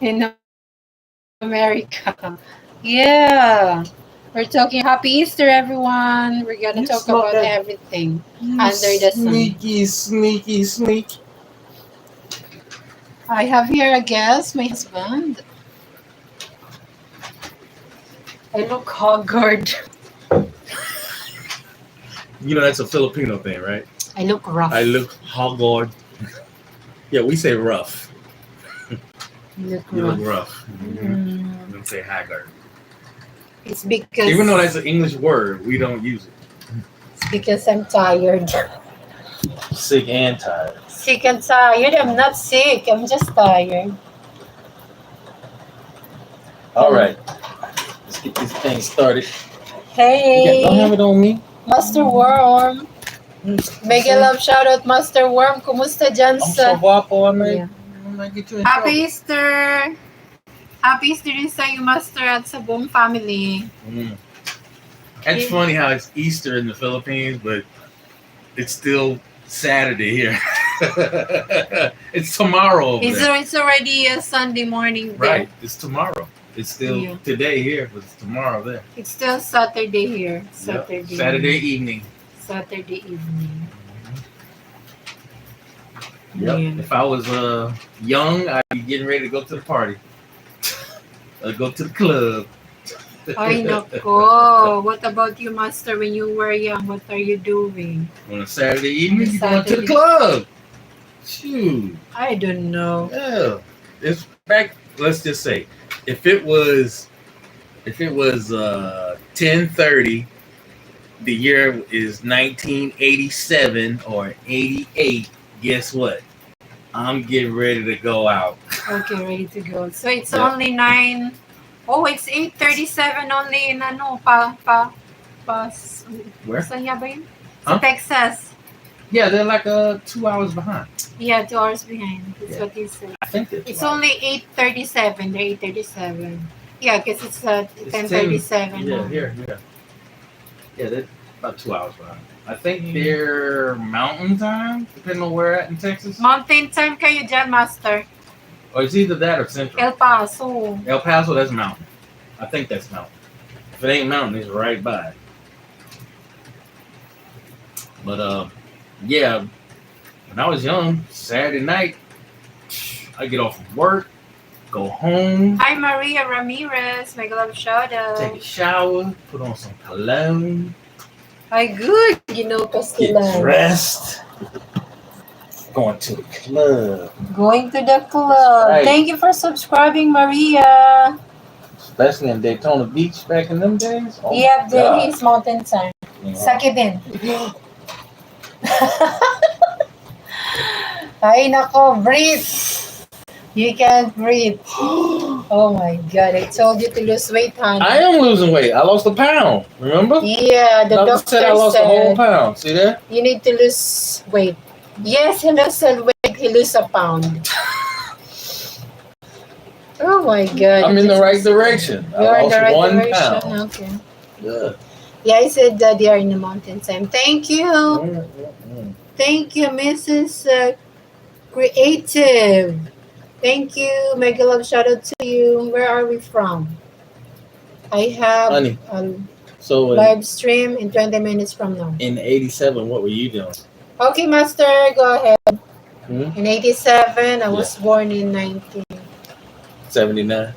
in America. Yeah. We're talking Happy Easter, everyone. We're gonna You talk smoke about that. everything You under the sun. sneaky. I have here a guest, my husband. I look haggard. You know that's a Filipino thing, right? I look rough. I look haggard. Yeah, we say rough. You look You rough. look rough. Mm, We don't say haggard. it's because Even though that's an English word, we don't use it. it's because I'm tired. Sick and tired. Sick and tired. I'm not sick. I'm just tired. All right, let's get this thing started. Hey, Don't have it on me. Master Worm. Mega love shout out Master Worm. Kumusta dyan I'm so guapo. I Yeah. might get you in Happy trouble. Easter! Happy Easter din sa'yo, Master, at sa buong family. It's Yeah. funny how it's Easter in the Philippines, but it's still Saturday here. It's tomorrow over there. It's already a Sunday morning there. Right, it's tomorrow. It's still today here, but it's tomorrow there. It's still Saturday here. Yep. Saturday evening. Saturday evening. Yep. Yeah. If I was young, I'd be getting ready to go to the party. Go to the club. Ay, nako. What about you, Master, when you were young? What are you doing? On a Saturday evening, you going to Saturday. the club. Shoot. I don't know. Yeah. It's back, let's just say, if it was 10:30, the year is 1987 or 88, guess what? I'm getting ready to go out. Okay, ready to go. So it's Yep. only 9. Oh, it's 8:37 only in Where? Saan nga ba yun? Huh? Sa Texas. Yeah, they're like 2 hours behind. Yeah, 2 hours behind. That's Yeah. what he said. I think that's It's right. only 8:37. They're 8:37. Yeah, because it's 10:37. Yeah, here. Yeah, they're about 2 hours behind. I think they're mountain time, depending on where at in Texas. Mountain time kayo dyan, Master. Or it's either that or central. El Paso. El Paso, that's mountain. I think that's mountain. If it ain't mountain, it's right by. But yeah, when I was young, Saturday night, I get off of work, go home, Hi, Maria Ramirez. Mega love shout out. take a shower, put on some cologne, Hi, good. You know, get Castellan. dressed, going to the club. Going to the club. Right. Thank you for subscribing, Maria. Especially in Daytona Beach back in them days. Oh Yeah, my God. his mountain time. Yeah. Sakit din. Ay, nako, breathe. You can't breathe. Oh my God, I told you to lose weight, honey. I am losing weight. I lost a pound. Remember? Yeah, the doctor said I lost a whole pound. See that? you need to lose weight. Yes, he lost a weight. He lost a pound. Oh my God. I'm in the right direction. I You're in the lost right 1 direction. pound. Okay. Good. Yeah, I said that they are in the mountain time. Thank you. Thank you, Mrs. Creative. Thank you. Mega love shout out to you. Where are we from? I have Honey, a So live stream in 20 minutes from now. in '87, what were you doing? Okay, Master, go ahead. Hmm? In 87, I was born in 79.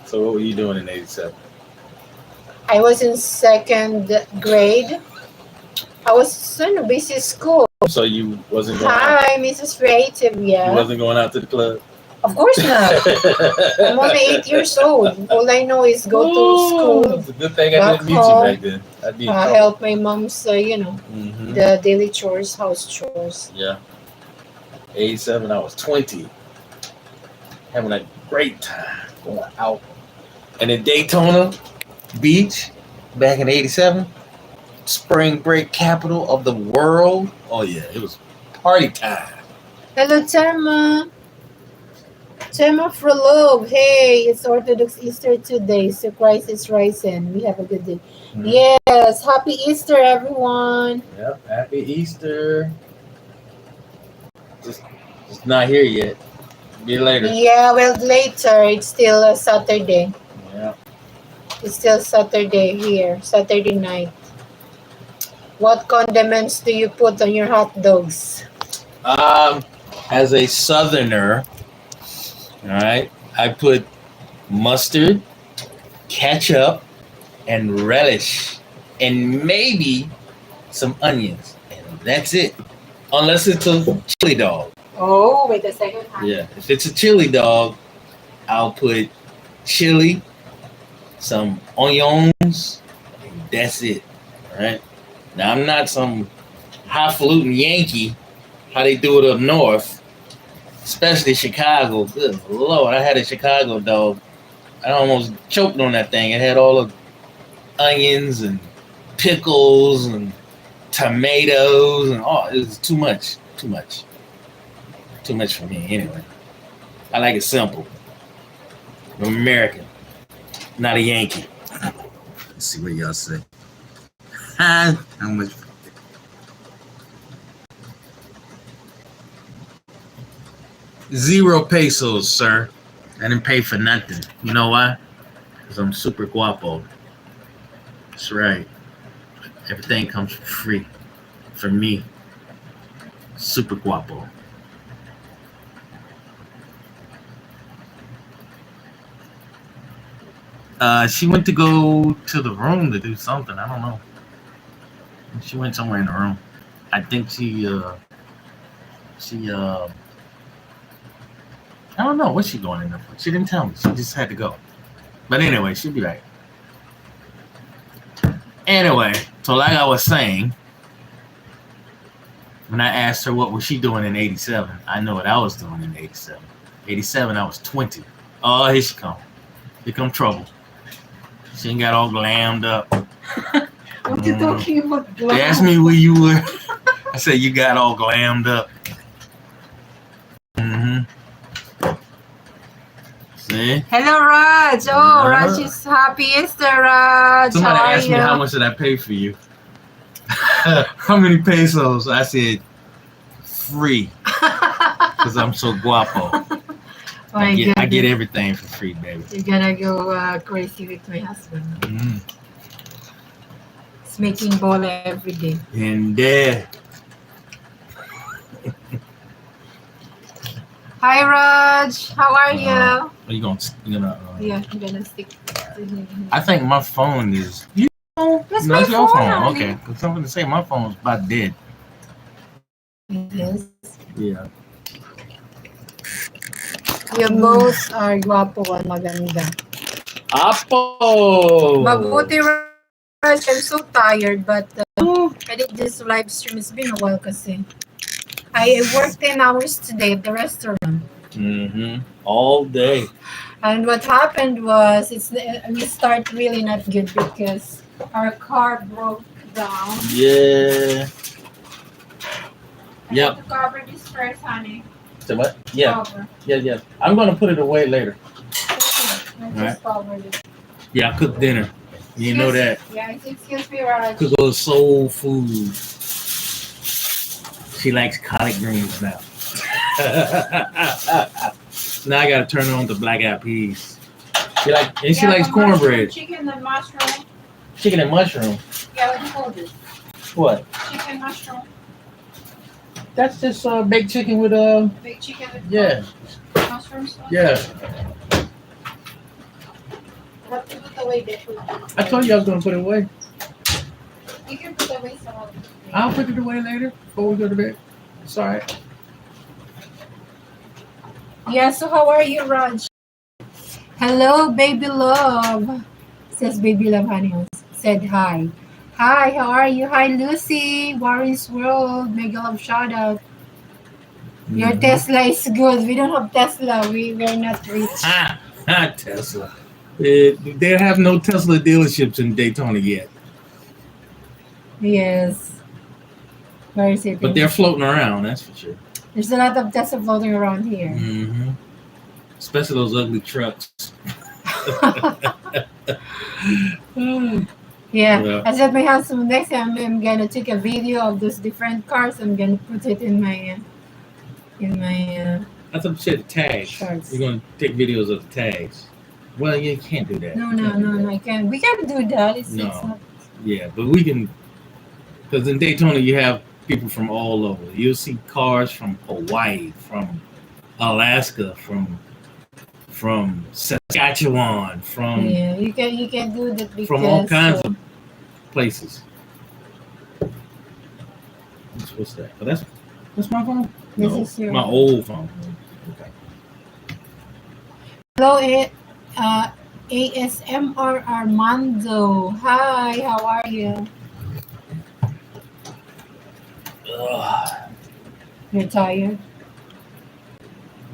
So what were you doing in '87? I was in 2nd grade. I was in a busy school. So you wasn't going out, Hi, Mrs. Creative. you Yeah. wasn't going out to the club? Of course not. I'm only 8 years old. All I know is go to school, It's a good thing I back didn't meet you home, back then. I'd be in trouble. help my mom's, Mhm. the daily chores, house chores. Yeah. '87, I was 20. Having a great time going out. And in Daytona Beach, back in '87, spring break capital of the world. Oh yeah, it was party time. Hello, Tema. Tema for love. Hey, it's Orthodox Easter today, so Christ is rising. We have a good day. Mhm. Yes, happy Easter, everyone. Yep, happy Easter. Just not here yet. Be later. Yeah, well, later. It's still a Saturday. Yeah. It's still Saturday here. Saturday night. What condiments do you put on your hot dogs? Um, as a southerner, all right, I put mustard, ketchup, and relish, and maybe some onions, and that's it. Unless it's a chili dog. Oh, wait a second. Yeah, if it's a chili dog, I'll put chili, some onions, and that's it. All right. Now I'm not some highfalutin Yankee. How they do it up north, especially Chicago. Good Lord, I had a Chicago dog. I almost choked on that thing. It had all the onions and pickles and tomatoes and all. It was too much. Too much. Too much for me. Anyway, I like it simple. I'm American, not a Yankee. Let's see what y'all say. How much? 0 pesos, sir. I didn't pay for nothing. You know why? Because I'm super guapo. That's right. Everything comes for free. For me. Super guapo. She went to go to the room to do something. I don't know. She went somewhere in the room. I think she I don't know what she going in there for. She didn't tell me. She just had to go. But anyway, she'll be back. Anyway, so like I was saying, when I asked her what was she doing in 87, I know what I was doing in 87. 87, I was 20. Oh, here she come. Here come trouble. She ain't got all glammed up. What you talking about? They asked me where you were. I said, you got all glammed up. See? Hello, Raj. Oh, Raj is happy Easter, Raj. Somebody How are asked me you? how much did I pay for you? How many pesos? I said free because I'm so guapo. I get everything for free, baby. You're gonna go crazy with my husband. He's making bola every day. And there. Hi, Raj. How are you? Are you gonna? Yeah, I'm gonna stick. I think my phone is. That's No, my it's your phone. phone. Honey. Okay, because I'm gonna say my phone's about dead. Yes. Yeah. You both are guwapo and maganda. Apo. Mabuti, Raj. I'm so tired, but I did this live stream. It's been a while kasi. I worked 10 hours today at the restaurant. All day. And what happened was, we start really not good because our car broke down. Yeah. I have to cover this first, honey. So what? Yeah. Cover. Yeah. I'm gonna put it away later. Okay. Just cover it. Yeah, I cooked dinner. You know that. Yeah, excuse me, Raj. Cook all soul food. She likes collard greens now. Now I gotta turn on the black-eyed peas. She likes cornbread. Chicken and mushroom. Chicken and mushroom. Yeah, what do you call this? What? Chicken mushroom. That's just baked chicken with Big chicken with mushrooms. Yeah. What to put away the food? I told you I was gonna put it away. You can put away some of it. I'll put it away later before we go to bed. It's all right. Yeah, so how are you, Raj? Hello, baby love. Says baby love, honey. Said hi. Hi, how are you? Hi, Lucy. Warren's World. Mega love shout out. Your Tesla is good. We don't have Tesla. We're not rich. Tesla. They have no Tesla dealerships in Daytona yet. Yes. Where is it? But they're floating around, that's for sure. There's a lot of Tesla floating around here. Especially those ugly trucks. Yeah. I said my husband, next time I'm gonna take a video of those different cars. I'm gonna put it in my I thought you said the tags. Shorts. You're gonna take videos of the tags. Well, you can't do that. No, You no, can't do no, that. no. I can't. We can't do that. It's No. not. Yeah, but we can, because in Daytona you have people from all over. You'll see cars from Hawaii, from Alaska, from Saskatchewan, Yeah, you can do that because from all kinds of places. What's that? Oh, that's my phone. This No, is your my old phone. Okay. Hello, ASMR Armando. Hi, how are you? Ugh. You're tired?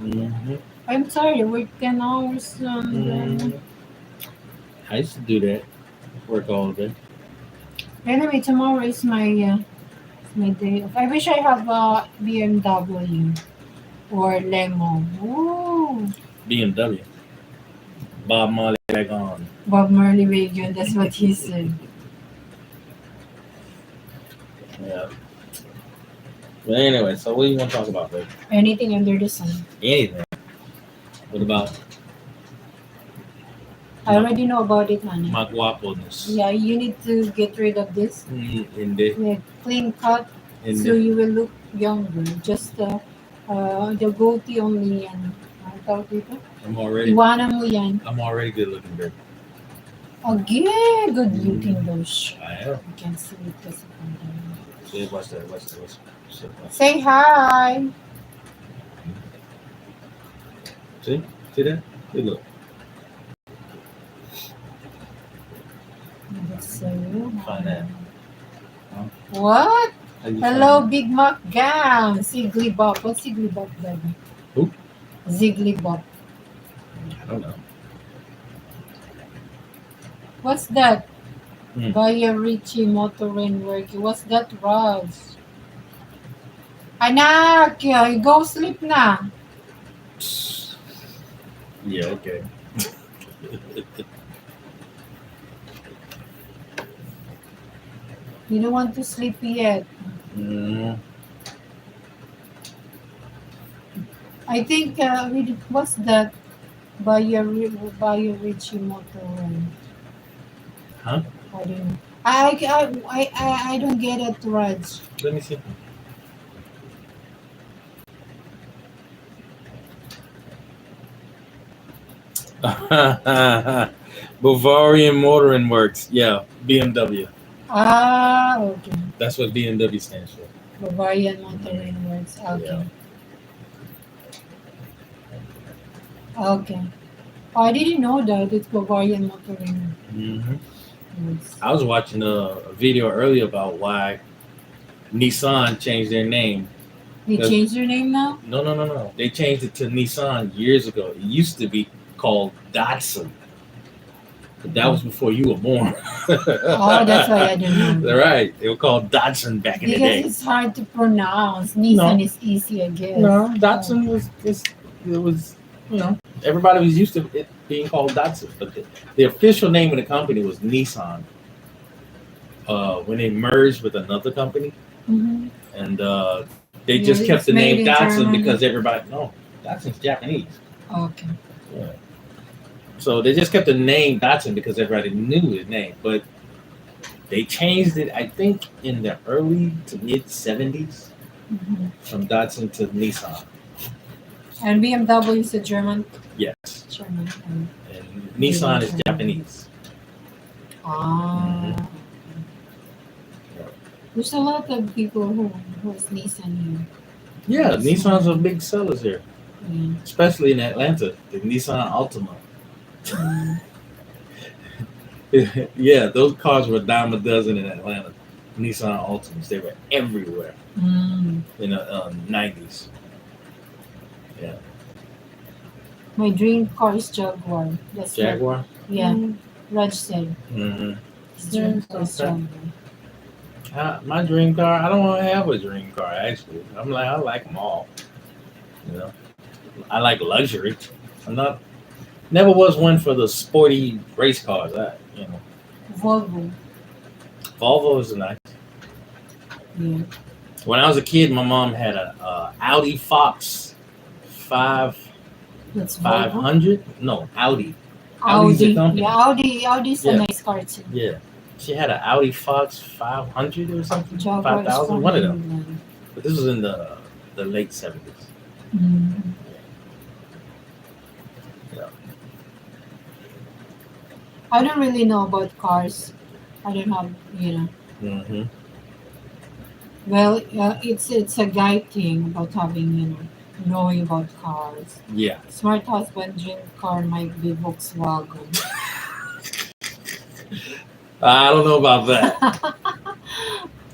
Mm-hmm. I'm tired. Work 10 hours. Mm-hmm. I used to do that. Work all day. Anyway, tomorrow is my day off. I wish I have a BMW or Lemo. Ooh, BMW. Bob Marley back on. Bob Marley Wagon. That's what he said. Yeah. But anyway, so what do you want to talk about, babe? Anything under the sun. Anything. What about I already know about it, honey. my guapo-ness? Yeah, you need to get rid of this. In the Yeah, clean cut. So you will look younger. Just the goatee only yan. Tawag dito? Iwanan mo yan. I'm already good looking, babe. Again, good looking those. I am. You can see it kasi. See, what's that? Say hi. See that? Good look. Find that. Huh? What? How you Hello, find Big Mac Gang. Ziggly Bop. What's Ziggly Bop, baby? Who? Ziggly Bop. it? I don't know. What's that? Hmm. Via Richie Motor and Worky. What's that, Raj? Anak, go sleep na. Yeah, okay. You don't want to sleep yet. I think, what's that? Via Richie Motor and... Huh? I don't know. I don't get it, Raj. Let me see. Bavarian Motoring Works. Yeah, BMW. Ah, okay. That's what BMW stands for. Bavarian Motoring Works. Okay. Okay. Oh, I didn't know that it's Bavarian Motoring Works. I was watching a video earlier about why Nissan changed their name. They changed their name now? No. They changed it to Nissan years ago. It used to be called Datsun. But that was before you were born. Oh, that's why I didn't know. Right. They were called Datsun back in the day. Because it's hard to pronounce. Nissan is easy, I guess. No, Datsun was everybody was used to it being called Datsun, but the official name of the company was Nissan. When they merged with another company, and they just kept the name Datsun because Datsun's Japanese. Okay. Yeah. So they just kept the name Datsun because everybody knew the name, but they changed it, I think, in the early to mid 70s from Datsun to Nissan. And BMW is a German? Yes. German. And Nissan is Japanese. Ah. There's a lot of people who is Nissan here. Yeah, Nissans are big sellers here. Yeah. Especially in Atlanta, the Nissan Altima. Yeah, those cars were a dime a dozen in Atlanta. Nissan Altimas, they were everywhere in the 90s. Yeah. My dream car is Jaguar. That's Jaguar? What, yeah, Raj said. His dream car is Jaguar. My dream car, I don't want to have a dream car, actually. I like them all. I like luxury. Never was one for the sporty race cars. Volvo. Volvo is nice. Yeah. When I was a kid, my mom had a Audi Fox That's five Volvo. hundred. No, Audi. Audi's a Audi. company. Yeah, Audi's a Yeah, nice car too. yeah. She had an Audi Fox 500 or something, Jaguar is 5,000, from one of them. England. But this was in the late 70s. Mm. Yeah. I don't really know about cars. I don't have, Hmm. Well, it's a guy thing about having, knowing about cars. Yeah. Smart husband dream car might be Volkswagen. I don't know about that.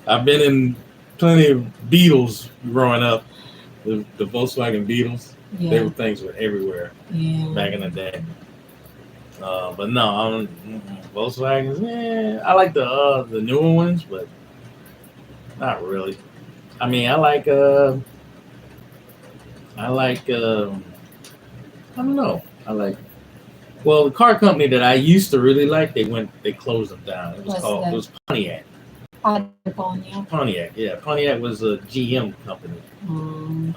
I've been in plenty of Beetles growing up. The Volkswagen Beetles. They Yeah, were things were everywhere yeah. back in the day. But no, Volkswagens. I like the newer ones, but not really. I mean, I like I don't know. I like well the car company that I used to really like. They closed them down. What's It that? was Pontiac. California. Pontiac, yeah. Pontiac was a GM company. Um,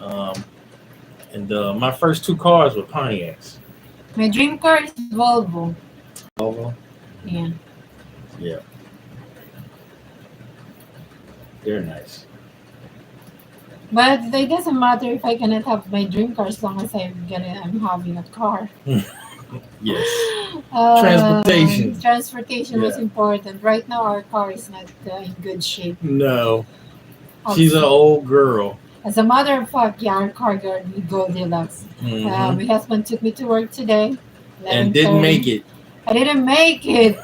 And my first two cars were Pontiacs. my dream car is Volvo. Volvo. Yeah. Yeah, they're nice. But it doesn't matter if I cannot have my dream car as long as I'm having a car. Yes. Transportation. Transportation was Yeah. important. Right now, our car is not in good shape. No, she's an Also, old girl. as a matter of fact, yeah, our car got Goldilocks. Hmm. My husband took me to work today. And didn't 11:30. make it. I didn't make it.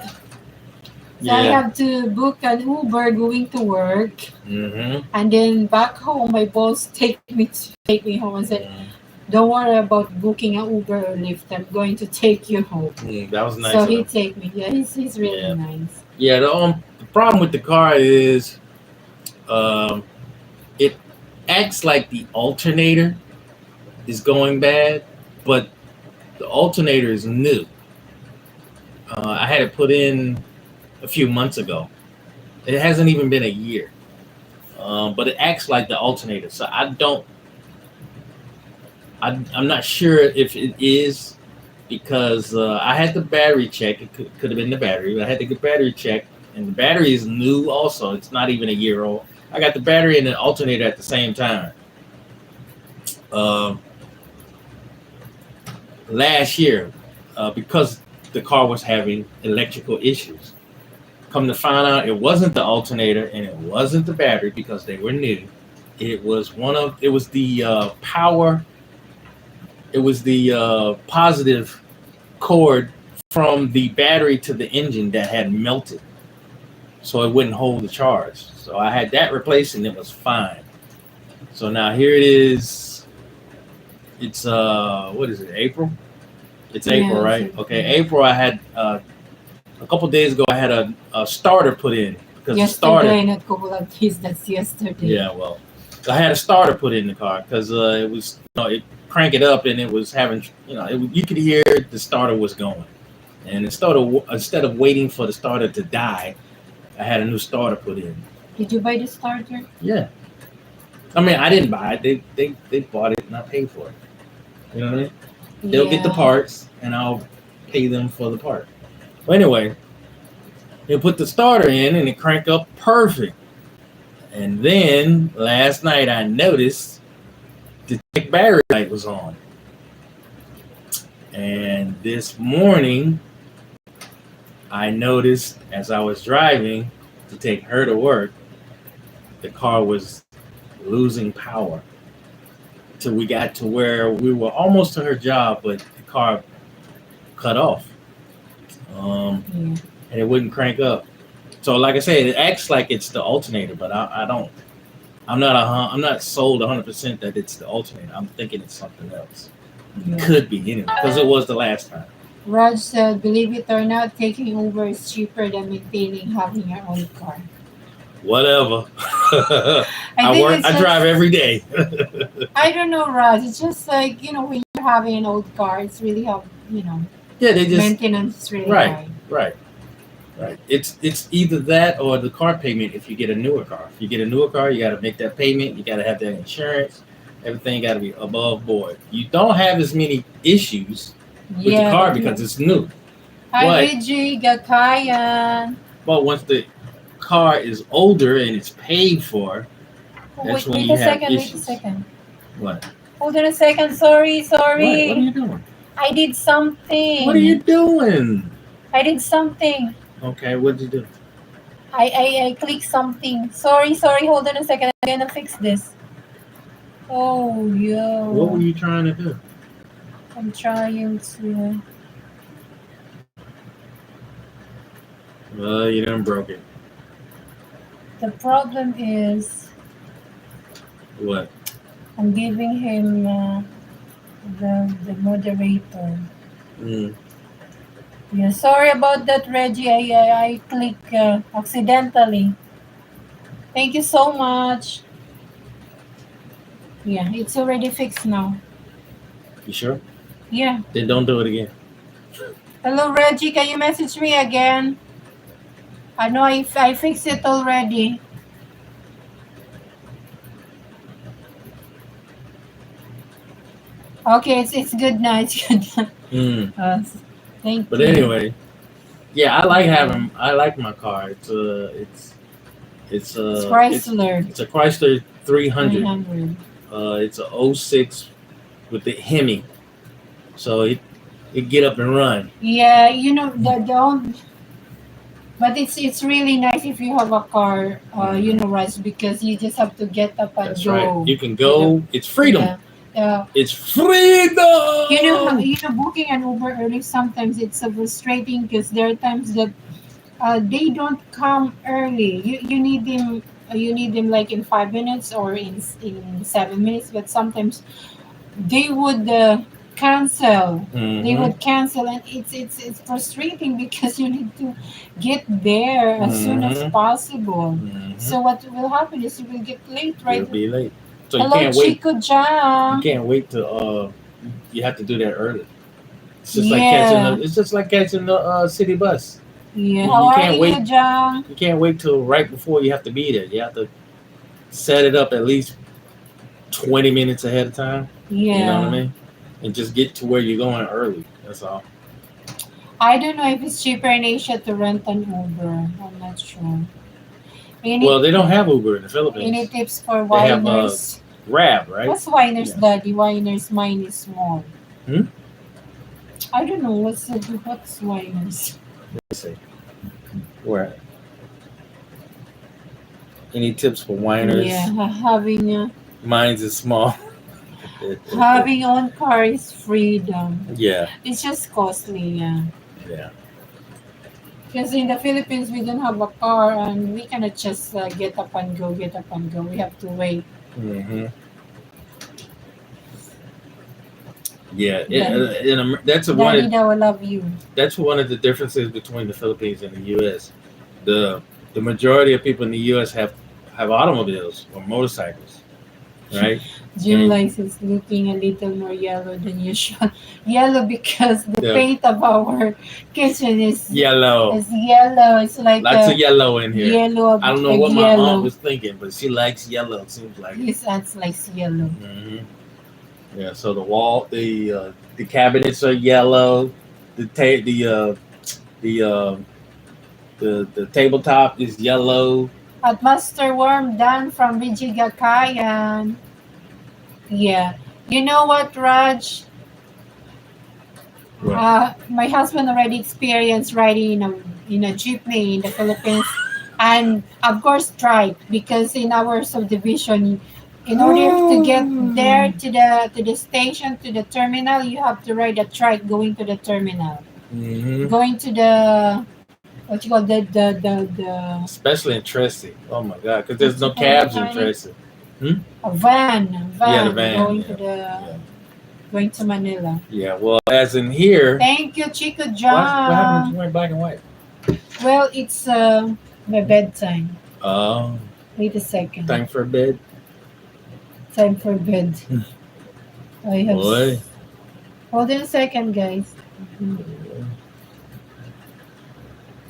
So I Yeah. have to book an Uber going to work. Hmm. And then back home, my boss take me home and said, "Don't worry about booking an Uber or Lyft. I'm going to take you home." That was nice So of he them. take me. Yeah, he's really Yeah. nice. Yeah. The problem with the car is, it acts like the alternator is going bad, but the alternator is new. I had it put in a few months ago. It hasn't even been a year, but it acts like the alternator. So I'm not sure if it is because I had the battery check. It could have been the battery, but I had to get battery checked, and the battery is new. Also, it's not even a year old. I got the battery and the alternator at the same time. Um, Last year, because the car was having electrical issues. Come to find out, it wasn't the alternator and it wasn't the battery because they were new. It was the power. It was the positive cord from the battery to the engine that had melted, so it wouldn't hold the charge. So I had that replaced and it was fine. So now here it is. It's what is it? April. It's April, Yeah, right? Okay, April. I had a couple days ago. I had a starter put in because the starter. Yesterday, not couple of days. That's yesterday. Yeah, well, I had a starter put in the car because it was, it crank it up and it was having, you could hear the starter was going. And instead of waiting for the starter to die, I had a new starter put in. Did you buy the starter? Yeah. I mean, I didn't buy it. They bought it and I paid for it. You know what I mean? They'll get the parts and I'll pay them for the part. But anyway, they put the starter in and it cranked up perfect. And then last night I noticed the battery light was on. And this morning I noticed as I was driving to take her to work, the car was losing power. Till we got to where we were almost to her job, but the car cut off. And it wouldn't crank up. So like I said, it acts like it's the alternator, but I don't. I'm not sold 100% that it's the alternator. I'm thinking it's something else. Yeah. Could be anyway, because it was the last time. Raj said, "Believe it or not, taking Uber is cheaper than maintaining having your own car." Whatever. I drive every day. I don't know, Raj. It's just like, when you're having an old car, it's really Yeah, they just maintenance is really right, high. right. It's either that or the car payment if you get a newer car. If you get a newer car, you got to make that payment. You got to have that insurance, Everything got to be above board. You don't have as many issues with the Yeah, car but because it's new. hi, But Reggie, Gatayan. once the car is older and it's paid for, Oh, that's when wait you a have second, wait a issues. second. What? Hold on a second. Sorry, What? What are sorry. you doing? I did What are you something. doing? I did something. Okay, what'd you do? I clicked something. Sorry, sorry. Hold on a second. I'm gonna fix this. Oh, What were yo. you trying to do? I'm trying to. Well, you done broke it. The problem is What? I'm giving him the moderator. Mm. Yeah, sorry about that, Reggie. I click accidentally. Thank you so much. Yeah, it's already fixed now. You sure? Yeah. Then don't do it again. Hello, Reggie. Can you message me again? I know I fixed it already. Okay, it's good now. It's good now. Mm. Thank But you. anyway, yeah, I like my car. It's Chrysler it's a Chrysler 300. 300. It's a '06 with the Hemi, so it get up and run. Yeah, you know but it's really nice if you have a car, you know, Russ, because you just have to get up and That's right. go. You can You know, go. It's freedom. yeah. Yeah. It's freedom. You know, booking an Uber early sometimes it's so frustrating because there are times that they don't come early. You need them like in 5 minutes or in 7 minutes. But sometimes they would cancel. They Mm-hmm. would cancel, and it's frustrating because you need to get there as soon as Mm-hmm. possible. Mm-hmm. So what will happen is you will get late, You'll right? be late. So you Hello, can't wait. Chico You Jam. can't wait to. You have to do that early. Yeah, It's just like catching the city bus. yeah. How You are can't wait. you, Jam? You can't wait till right before you have to be there. You have to set it up at least 20 minutes ahead of time. You know what I Yeah. mean? And just get to where you're going early. That's all. I don't know if it's cheaper in Asia to rent an Uber. I'm not sure. Well, Any they don't have Uber in the any Philippines. tips for They have winers? Grab, right? What's winers, Yeah. Daddy? Winers, mine is small. Hmm? I don't know what's winers. Let's see. Where? Any tips for whiners? Yeah, having Mine's is small. having own car is freedom. Yeah. It's just costly, yeah. Yeah. Because in the Philippines we don't have a car and we cannot just get up and go, get up and go. We have to wait. Hmm. Yeah. Daddy, Daddy, that will love you. That's one of the differences between the Philippines and the U.S. The the majority of people in the U.S. have automobiles or motorcycles, right? Gym And lights is looking a little more yellow than usual. Yellow because the the paint of our kitchen yellow, is yellow. It's like lots of yellow in here. yellow, I don't know big what my aunt yellow. was thinking, but she likes yellow. It seems like. This adds like yellow. Yeah. So the cabinets are yellow. The ta- the the tabletop is yellow. At Master Worm Dan from Bijigakayan. Yeah. You know what, Raj? Right. My husband already experienced riding in a jeepney in the Philippines, and of course trike because in our subdivision, in order to get there to the station to the terminal, you have to ride a trike going to the terminal, going to the what you call the Especially in Tracy. Oh my God, because what's there's it no called, cabs in Tiny? Tracy. A van, Yeah, the van van. going to Yeah. the Yeah. going to Manila. Yeah. Well, as in here. Thank you, Chico What happened if you John. went black and white? Well, it's my bedtime. Oh, Wait a second. time for bed. Time for bed. I have. Boy. Hold on a second, guys.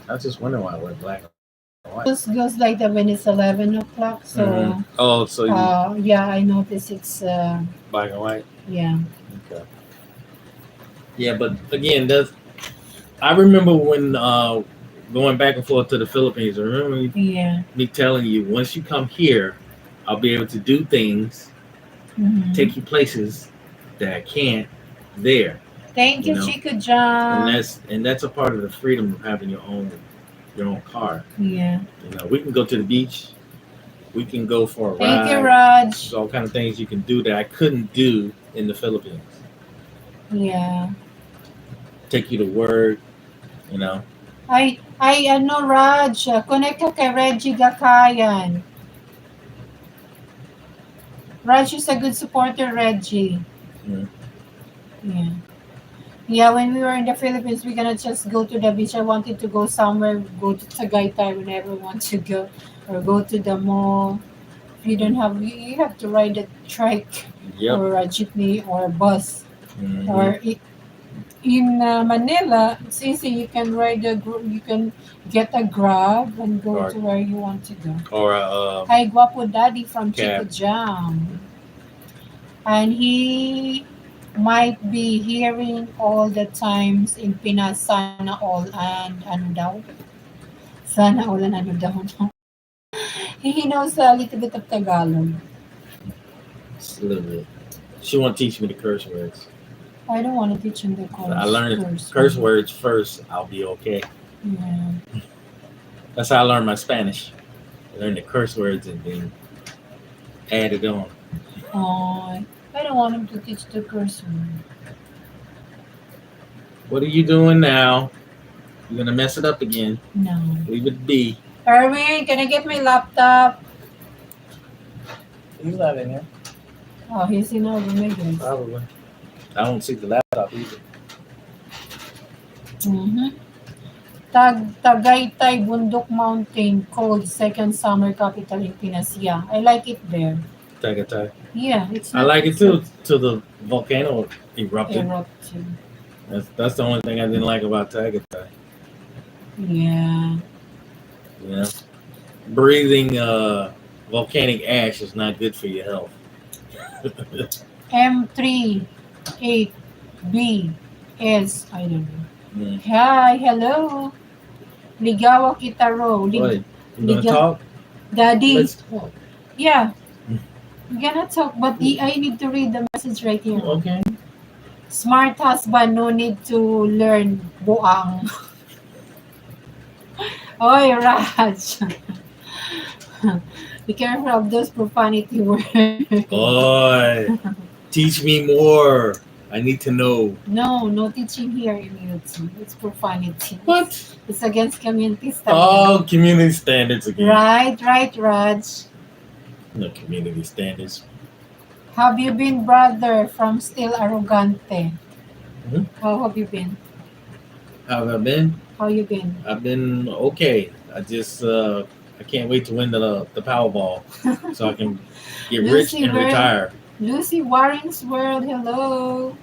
I was just wondering why I went black. What? Goes like that when it's 11 o'clock. So Oh, so you yeah, I notice it's black and white? yeah. Okay. Yeah, but again, that's I remember when going back and forth to the Philippines. I remember Yeah. me telling you once you come here, I'll be able to do things, Hmm. take you places that I can't there. Thank You you, know, Chico and John. that's a part of the freedom of having your own car. Yeah. You know, we can go to the beach, we can go for a Thank you, ride. Raj. There's all kind of things you can do that I couldn't do in the Philippines. Yeah. Take you to work, you know. Ay, ano, Raj, connect ka kay Reggie Gakayan. Raj is a good supporter, Reggie. Mm. Yeah. Yeah, when we were in the Philippines, we're gonna just go to the beach. I wanted to go somewhere, go to Tagaytay whenever I want to go, or go to the mall. If you don't have, you have to ride a trike Yep. or a jeepney or a bus. Hmm. Or in Manila, it's easy. You can you can get a grab and go Or to where you want to go. or Hi, Guapo Daddy from Chico cab. Jam. And he might be hearing all the times in Pinas, sana all and ano daw? Sana all and ano daw. No? He knows a little bit of Tagalog. Just a little bit. She want to teach me the curse words. I don't want to teach him the So I learned curse word. words first. I'll be okay. Yeah. That's how I learned my Spanish. I learned the curse words and then added on. Oh, I don't want him to teach the curse word. What are you doing now? You're gonna mess it up again. No. Leave it be. Erwin, can I get my laptop? He's not in here. Oh, he's in our room, I guess. Probably. I don't see the laptop either. Mm-hmm. Tagaytay, Bundok Mountain, cold, second summer capital in Pinas. Yeah, I like it there. Tagaytay. Yeah, it's I not like it too. Till the volcano erupted. eruption. That's the only thing I didn't like about Tagaytay. Yeah. You know, breathing volcanic ash is not good for your health. M3, 8B, S, I don't know. Mm. Hi, hello. Ligawa Kitaro. What? You gonna Liga, talk? Daddy. Let's talk. Yeah, we're gonna talk, but I need to read the message right here. Okay. Smart husband, no need to learn buang. Oy, Raj. Be careful of those profanity words. Boy, teach me more. I need to know. No teaching here in YouTube. It's profanity. What? It's against community standards. Oh, community standards again. Right, Raj. No community standards. Have you been, brother, from Still Arrogante? Mhm. How have you been? How have I been? How you been? I've been okay. I can't wait to win the Powerball so I can get rich Lucy, and retire. Lucy Warren's World, hello.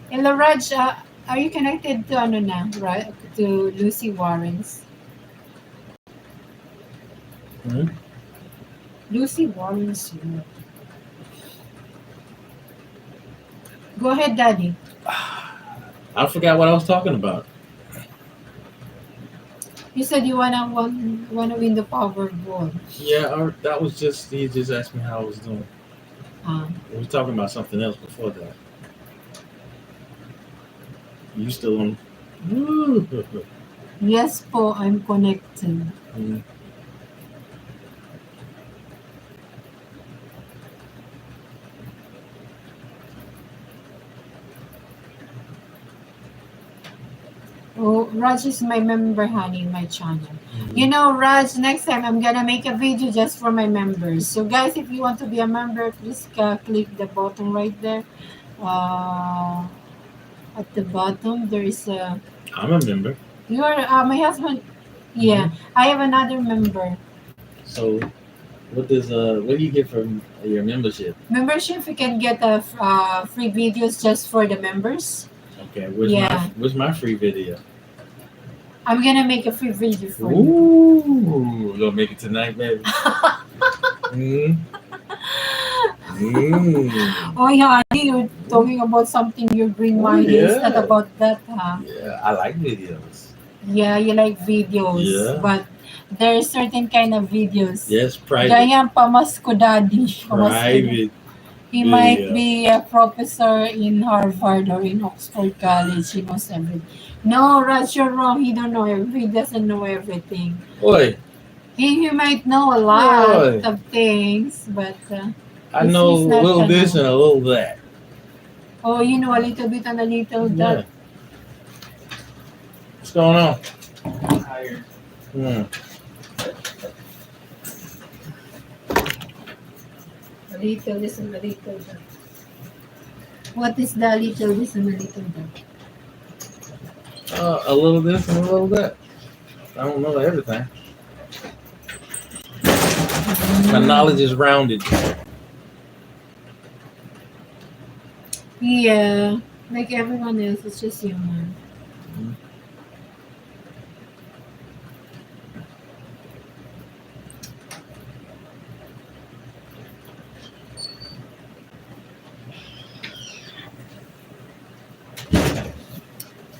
Hello, Raj. Are you connected to ano na, right? To Lucy Warren's? Hmm? Lucy Warren's World. Go ahead, Daddy. I forgot what I was talking about. You said you wanna win the Powerball. Yeah, that was just he just asked me how I was doing. Ah. We were talking about something else before that. You still on? Woo. Yes po, I'm connected. Mm. Oh, Raj is my member, honey, in my channel. Mhm. You know, Raj, next time I'm gonna make a video just for my members. So, guys, if you want to be a member, please click the button right there. At the bottom, there is a. I'm a member. You are my husband. Yeah, I have another member. So, what do you get from your membership? Membership, you can get free videos just for the members. Okay, Yeah. where's my free video? I'm gonna make a free video for you. Ooh, we're gonna make it tonight, baby. Mm. Mm. Oh yeah, you're talking about something your green Oh, mind is not yeah. about that, huh? Yeah, I like videos. Yeah, you like videos, Yeah. but there's certain kind of videos. Yes, private. Gaya Pamasko Daddy. Pamasko Daddy. Private He might video. be a professor in Harvard or in Oxford College. He knows everything. No, Raj, you're wrong. He don't know. He doesn't know everything. Oi, He might know a lot oi. of things, but I he's, know he's a not little gonna. this and a little that. Oh, you know a little bit and a little Yeah. that. What's going on? Tired. Hmm. A little this and a little that. What is the little this and a little that? A little this and a little that. I don't know everything. My knowledge is rounded. Yeah, like everyone else, it's just human.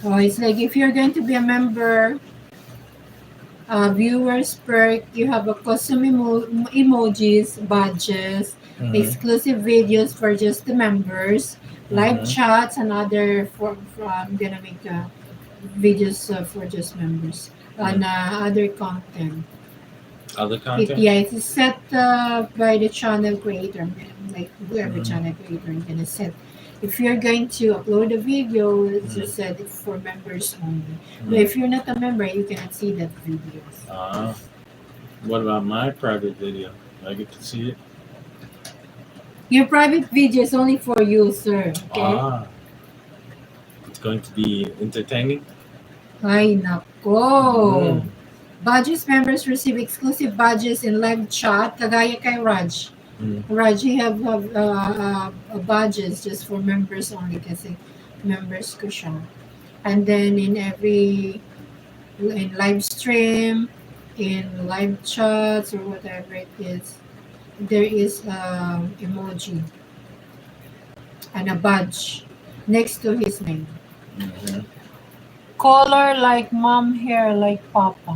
Oh, it's like if you're going to be a member, viewers perk, you have a custom emojis, badges, Mhm. exclusive videos for just the members, live Mhm. chats, and other I'm gonna make videos for just members and other content. Other content? Yeah, it's set by the channel creator, like whoever Mhm. channel creator is gonna set. If you're going to upload a video, it's Mhm. just set it for members only. Mhm. But if you're not a member, you cannot see that videos. What about my private video? I get to see it? Your private video is only for you, sir. Okay? It's going to be entertaining? Ay, nako. Mm. Badges members receive exclusive badges in live chat, kagaya kay Raj. Mm. Raj, you have badges just for members only kasi members ko siya. And then in live stream, in live chats or whatever it is, there is emoji and a badge next to his name. Mhm. Color like mom, hair like papa.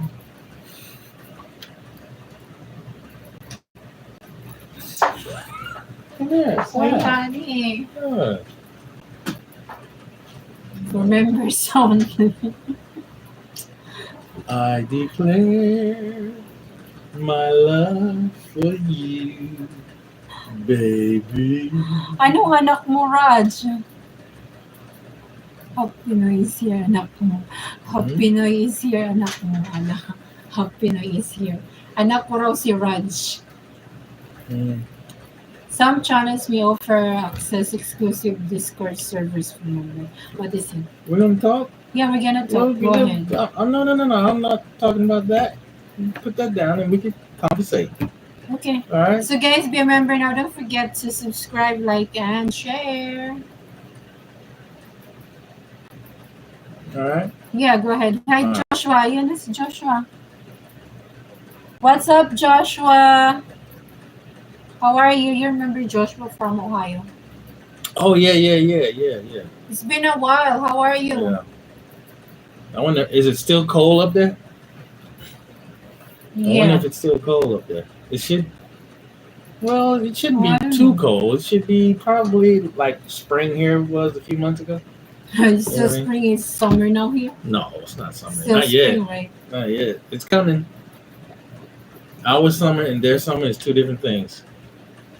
Come here. Why, Sad. honey? Good. For members only. I declare my love for you, baby. Anong anak mo, Raj? Half Pinoy is here, anak mo. Half Pinoy is here, anak mo. Half Pinoy is here. Anak ko raw si Raj. Mm. Some channels may offer access exclusive Discord servers for members. What is it? We're going to talk? Yeah, we're gonna talk. Go ahead. No. I'm not talking about that. Put that down and we can conversate. Okay. All right? So guys, be a member now. Don't forget to subscribe, like, and share. All right? Yeah, go ahead. Hi, All right. Joshua. Yun na si Joshua. What's up, Joshua? How are you? You remember Joshua from Ohio? Oh, yeah. It's been a while. How are you? Yeah. I wonder, is it still cold up there? I wonder if it's still cold up there. It should. Well, it shouldn't I be don't too know. cold. It should be probably like spring here was a few months ago. It's still Yeah, I mean- spring. It's summer now here. No, it's not summer. Still Not yet. spring, right? Not yet. It's coming. Our summer and their summer is two different things.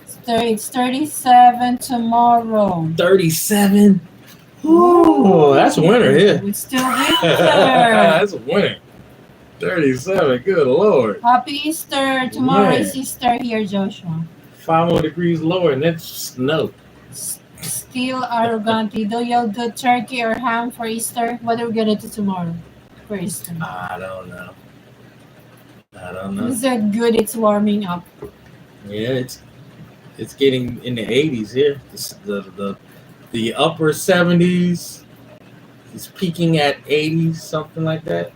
It's 37 tomorrow. 37. Ooh, that's winter here. It's still winter. That's winter. 37. Good Lord. Happy Easter. Tomorrow Man. is Easter here, Joshua. 5 more degrees lower and that's snow. Still arrogantly. Do y'all do turkey or ham for Easter? What are we gonna do tomorrow for Easter? I don't know. Is that good? It's warming up. Yeah, it's getting in the 80s here. The upper 70s is peaking at 80s, something like that.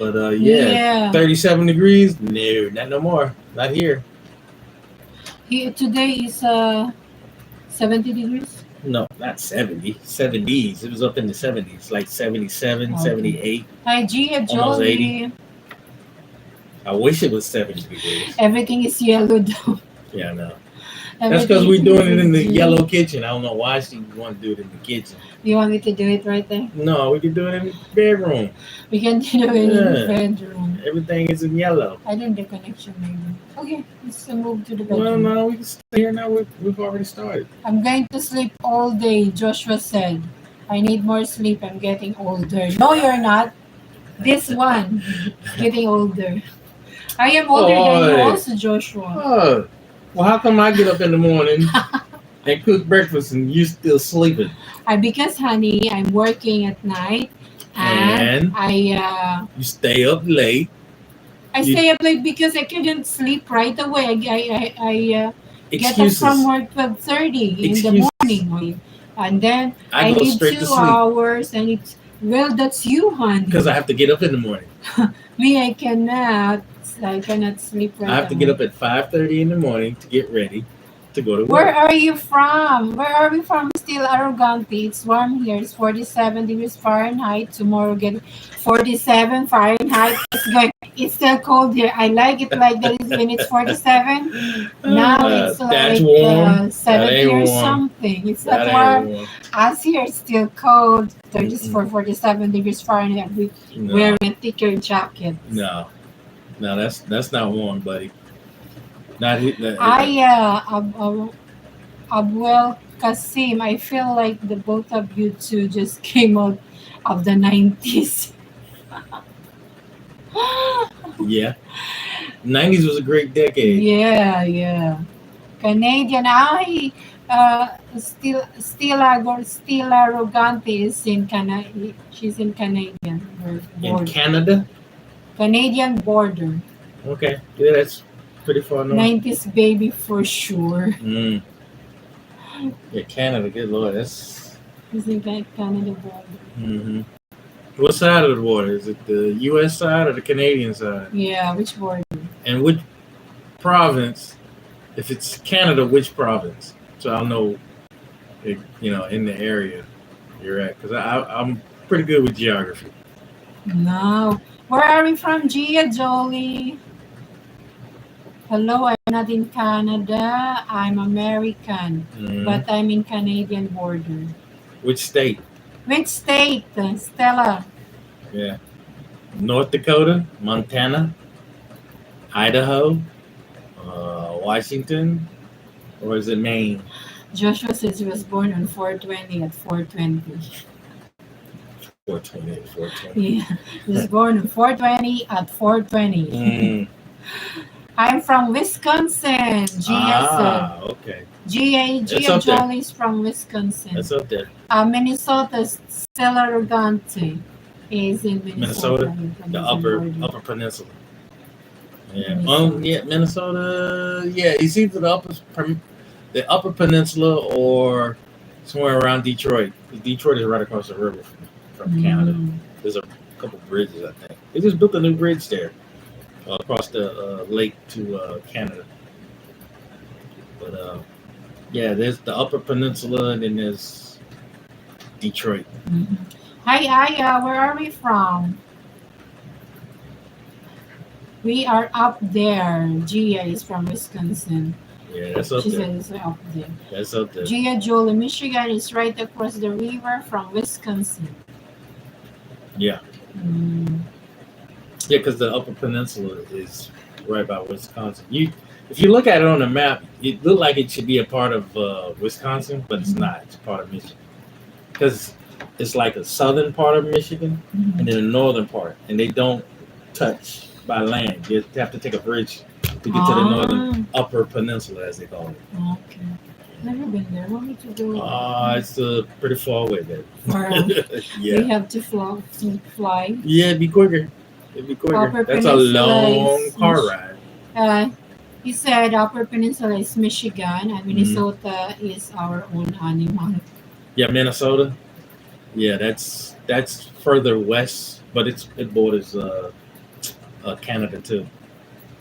But yeah, Yeah. 37 degrees. No, not no more. Not here. Today is 70 degrees. No, not 70. 70s. It was up in the 70s, like 77, Okay. 78, Hi, Gia almost 80. Jolie. I wish it was 70 degrees. Everything is yellow though. Yeah, I know. That's because Everything we're doing it in the is yellow kitchen. I don't know why she want to do it in the kitchen. You want me to do it right there? No, we can do it in the bedroom. We can do it in the Yeah. bedroom. Everything is in yellow. I don't the connection maybe. Okay, let's move to the Well, bedroom. no, we can stay here now. We've already started. I'm going to sleep all day, Joshua said. I need more sleep. I'm getting older. No, you're not. This one is getting older. I am older than you Oi. also, Joshua. Oh, well, how come I get up in the morning and cook breakfast and you still sleeping? Because, honey, I'm working at night and And I you stay up late. You- stay up late because I couldn't sleep right away. I get up Excuses. from work 12:30 in the Excuses. morning, and then I go need straight to 2 sleep hours, and it's that's you, honey. because I have to get up in the morning. Me, I cannot. I cannot sleep right I have to get up at 5:30 in the morning to get ready to go to Where work. are you from? Where are we from? Still Arrogante. It's warm here. It's 47 degrees Fahrenheit. Tomorrow get 47 Fahrenheit. It's still cold here. I like it like that when it's 47. Now it's That's like warm. 70 ain't or warm. something. It's That not ain't warm. warm. As here, it's still cold. 34, Mm-mm. 47 degrees Fahrenheit. We No, wearing a thicker jacket. no, that's not warm, buddy. Not he- no, Abuel Kasim, I feel like the both of you two just came out of the 90s. Yeah, 90s was a great decade. Yeah. Canadian, still Arrogante is in Canada. She's in Canadian In border. Canada, Canadian border. okay, yeah, that's pretty far north. 90s baby for sure. Yeah, Canada, good lord, that's. She's in Canada border. Mm-hmm. What side of the water? Is it the U.S. side or the Canadian side? Yeah, which border? And which province? If it's Canada, which province? So I'll know, in the area you're at, because I'm pretty good with geography. No. Where are we from, Gia Jolie? Hello, I'm not in Canada. I'm American, but I'm in Canadian border. Which state? Which state, Stella? Yeah. North Dakota, Montana, Idaho, Washington, or is it Maine? Joshua says he was born on 420 at 420. 420 at 420. Yeah, he was born on 420 at 420. I'm from Wisconsin. Gia okay. Gia up there. Jolie's from Wisconsin. That's up there. Minnesota's Stella Arrogante is in Minnesota. The upper peninsula. Yeah. Minnesota. Minnesota. Yeah, it's either the upper peninsula or somewhere around Detroit. Detroit is right across the river from Canada. There's a couple bridges, I think. They just built a new bridge there across the lake to Canada. But yeah, there's the upper peninsula and then there's Detroit. Mm-hmm. Hi, where are we from? We are up there. Gia is from Wisconsin. Yeah, that's up She there. says it's up there. That's up there. Gia Jolie, Michigan is right across the river from Wisconsin. Yeah. Yeah, because the Upper Peninsula is right by Wisconsin. If you look at it on the map, it looked like it should be a part of Wisconsin, but it's not. It's part of Michigan. Because it's like a southern part of Michigan and then a northern part, and they don't touch by land. You have to take a bridge to get to the northern Upper Peninsula, as they call it. Okay. Never been there. Want me to go? It's pretty far away there. Yeah. We have to fly. Yeah, it'd be quicker. That's a long car ride. He said Upper Peninsula is Michigan and Minnesota is our own animal. Yeah, Minnesota. Yeah, that's further west, but it borders Canada too.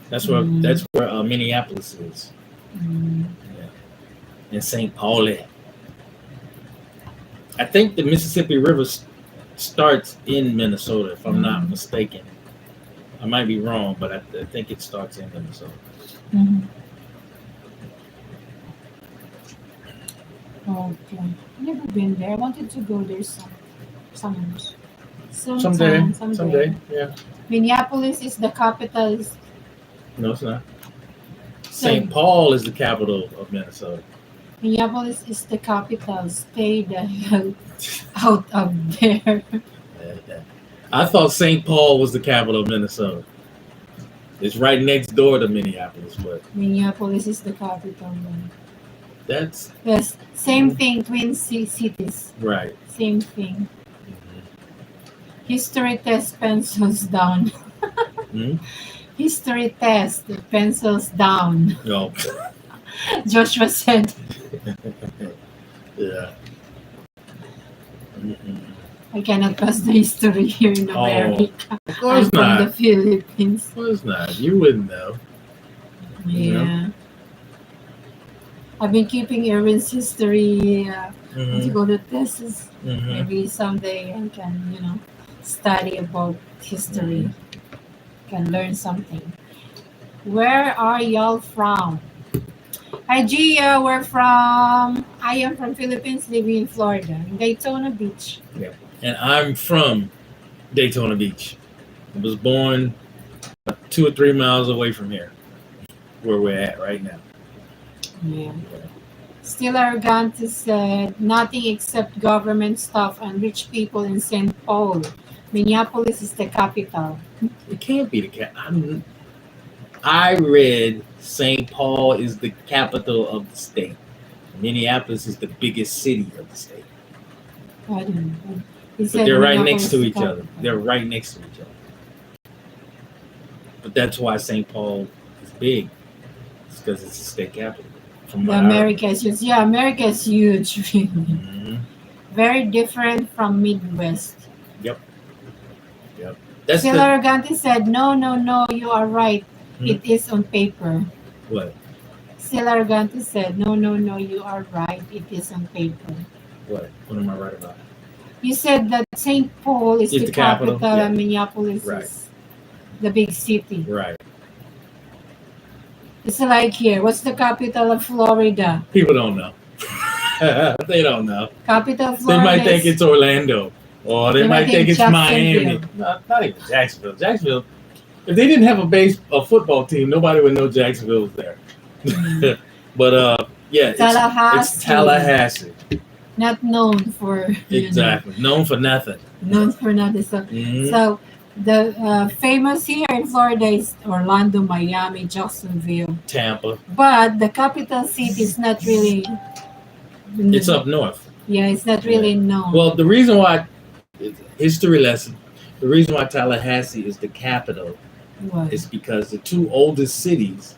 Mm. That's where Minneapolis is. Mm. Yeah. And St. Paul. I think the Mississippi River starts in Minnesota, if I'm not mistaken. I might be wrong, but I think it starts in Minnesota. Mhm. Okay. Never been there. I wanted to go there some Someday, sometime, someday. someday, yeah. Minneapolis is the capital. No, it's not. Said St. Paul is the capital of Minnesota. Minneapolis is the capital. Stay the hell out of there. I thought St. Paul was the capital of Minnesota. It's right next door to Minneapolis, but Minneapolis is the capital. that's Yes, same thing. Twin cities. right. Same thing. History test pencils down. Hmm? History test pencils down. No. Joshua said, Yeah. Mm-mm. I cannot pass the history here in Oh, America. of I'm course from the not. Philippines. Of course not. You wouldn't know. You know? Yeah. I've been keeping Erin's history. What do you Mm-hmm. call the tests? Mm-hmm. Maybe someday I can, study about history. Can learn something. Where are y'all from? Hi, Gia. I am from Philippines, living in Florida, in Daytona Beach. And I'm from Daytona Beach. I was born 2 or 3 miles away from here, where we're at right now. Yeah. Still arrogant said nothing except government stuff and rich people in St. Paul. Minneapolis is the capital. It can't be the I read St. Paul is the capital of the state. Minneapolis is the biggest city of the state. I don't know. But they're right next to each other. They're right next to each other. But that's why St. Paul is big. It's because it's the state capital. America is huge. Yeah, America is huge, really. Mm-hmm. Very different from Midwest. Yep. That's Still Arrogante said, no, you are right. It is on paper. What? Still Arrogante said, no, you are right. It is on paper. What? What am I right about? You said that St. Paul is the capital yeah. and Minneapolis is the big city. Right. It's like here. What's the capital of Florida? People don't know. They don't know. Capital of They Florida. might think it's Orlando. Or they might think it's Miami. Not even Jacksonville. Jacksonville, if they didn't have a football team, nobody would know Jacksonville was there. But yeah, it's Tallahassee. Not known for exactly known for nothing. Known for nothing. So the famous here in Florida is Orlando, Miami, Jacksonville, Tampa. But the capital city is not really. It's up north. Yeah, it's not really known. Well, the reason why, history lesson, the reason why Tallahassee is the capital is because the two oldest cities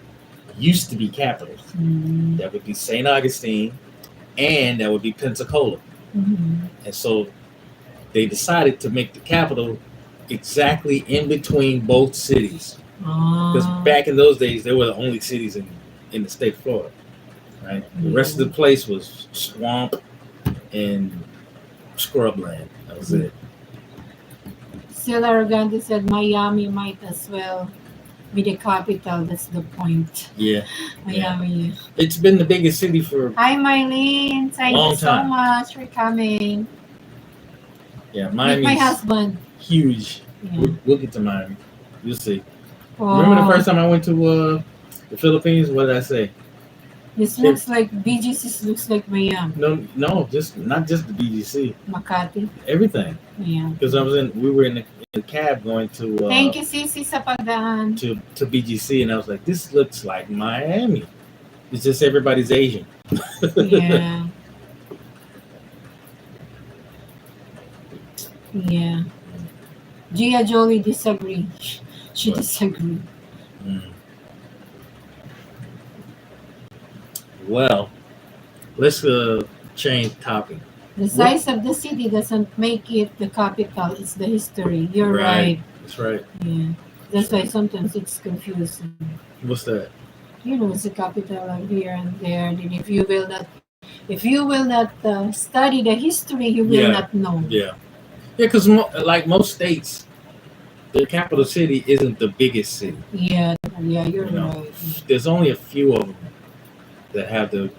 used to be capitals. Mm-hmm. That would be St. Augustine and that would be Pensacola. Mm-hmm. And so they decided to make the capital exactly in between both cities. Because back in those days, they were the only cities in the state of Florida. Right? The rest of the place was swamp and scrubland. That was it. Still Arrogante said Miami might as well be the capital. That's the point. Yeah. Miami. Yeah. It's been the biggest city for Hi, Mylene. Thank you so much for coming. Yeah, Miami. My husband. Huge. Yeah. We'll get to Miami. You'll see. Oh. Remember the first time I went to the Philippines? What did I say? This looks like BGC. Looks like Miami. No, just not just the BGC. Makati. Everything. Yeah. Because we were in the cab going to. Thank you, Sisi, sa pagdaan. To BGC, and I was like, this looks like Miami. It's just everybody's Asian. Yeah. Yeah. Gia Jolie disagree. She disagreed. Mm. Well, let's change topic. The size of the city doesn't make it the capital. It's the history. You're right. That's right. Yeah. That's why sometimes it's confusing. What's that? You know, it's a capital of here and there. And if you will not study the history, you will Yeah, not know. yeah, yeah. Because like most states, the capital city isn't the biggest city. Yeah, yeah, you're You know, right. there's only a few of them that have the,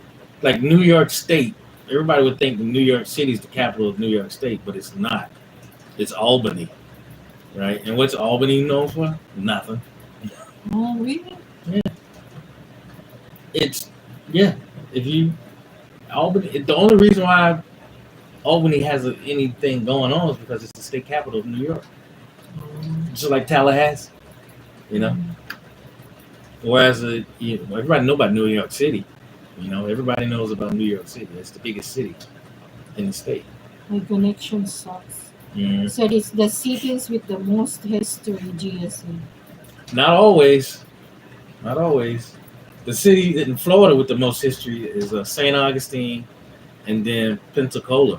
like New York State. Everybody would think New York City is the capital of New York State, but it's not. It's Albany, right? And what's Albany known for? Nothing. Oh, really? Yeah, it's yeah. If you Albany, the only reason why Albany has anything going on is because it's the state capital of New York, just like Tallahassee. You know, whereas everybody know about New York City. You know, everybody knows about New York City. It's the biggest city in the state. My connection sucks. Mm. So it's the cities with the most history, GSA. Not always. Not always. The city in Florida with the most history is St. Augustine and then Pensacola.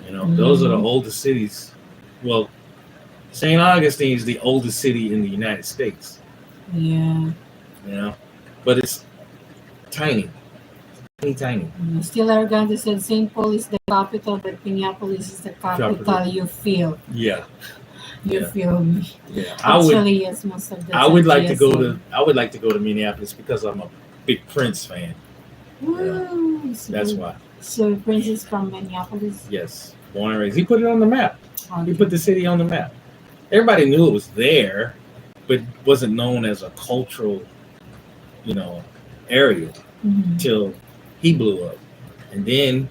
You know, those are the oldest cities. Well, St. Augustine is the oldest city in the United States. Yeah. You know, but it's tiny, tiny. Still Argante said St. Paul is the capital, but Minneapolis is the capital. You feel. Yeah. You feel me. Yeah. Actually, yes, most of the I would like to GSA. go to. I would like to go to Minneapolis because I'm a big Prince fan. Woo, so, That's why. So Prince is from Minneapolis. Yes, born and raised. He put it on the map. Okay. He put the city on the map. Everybody knew it was there, but wasn't known as a cultural, area until he blew up, and then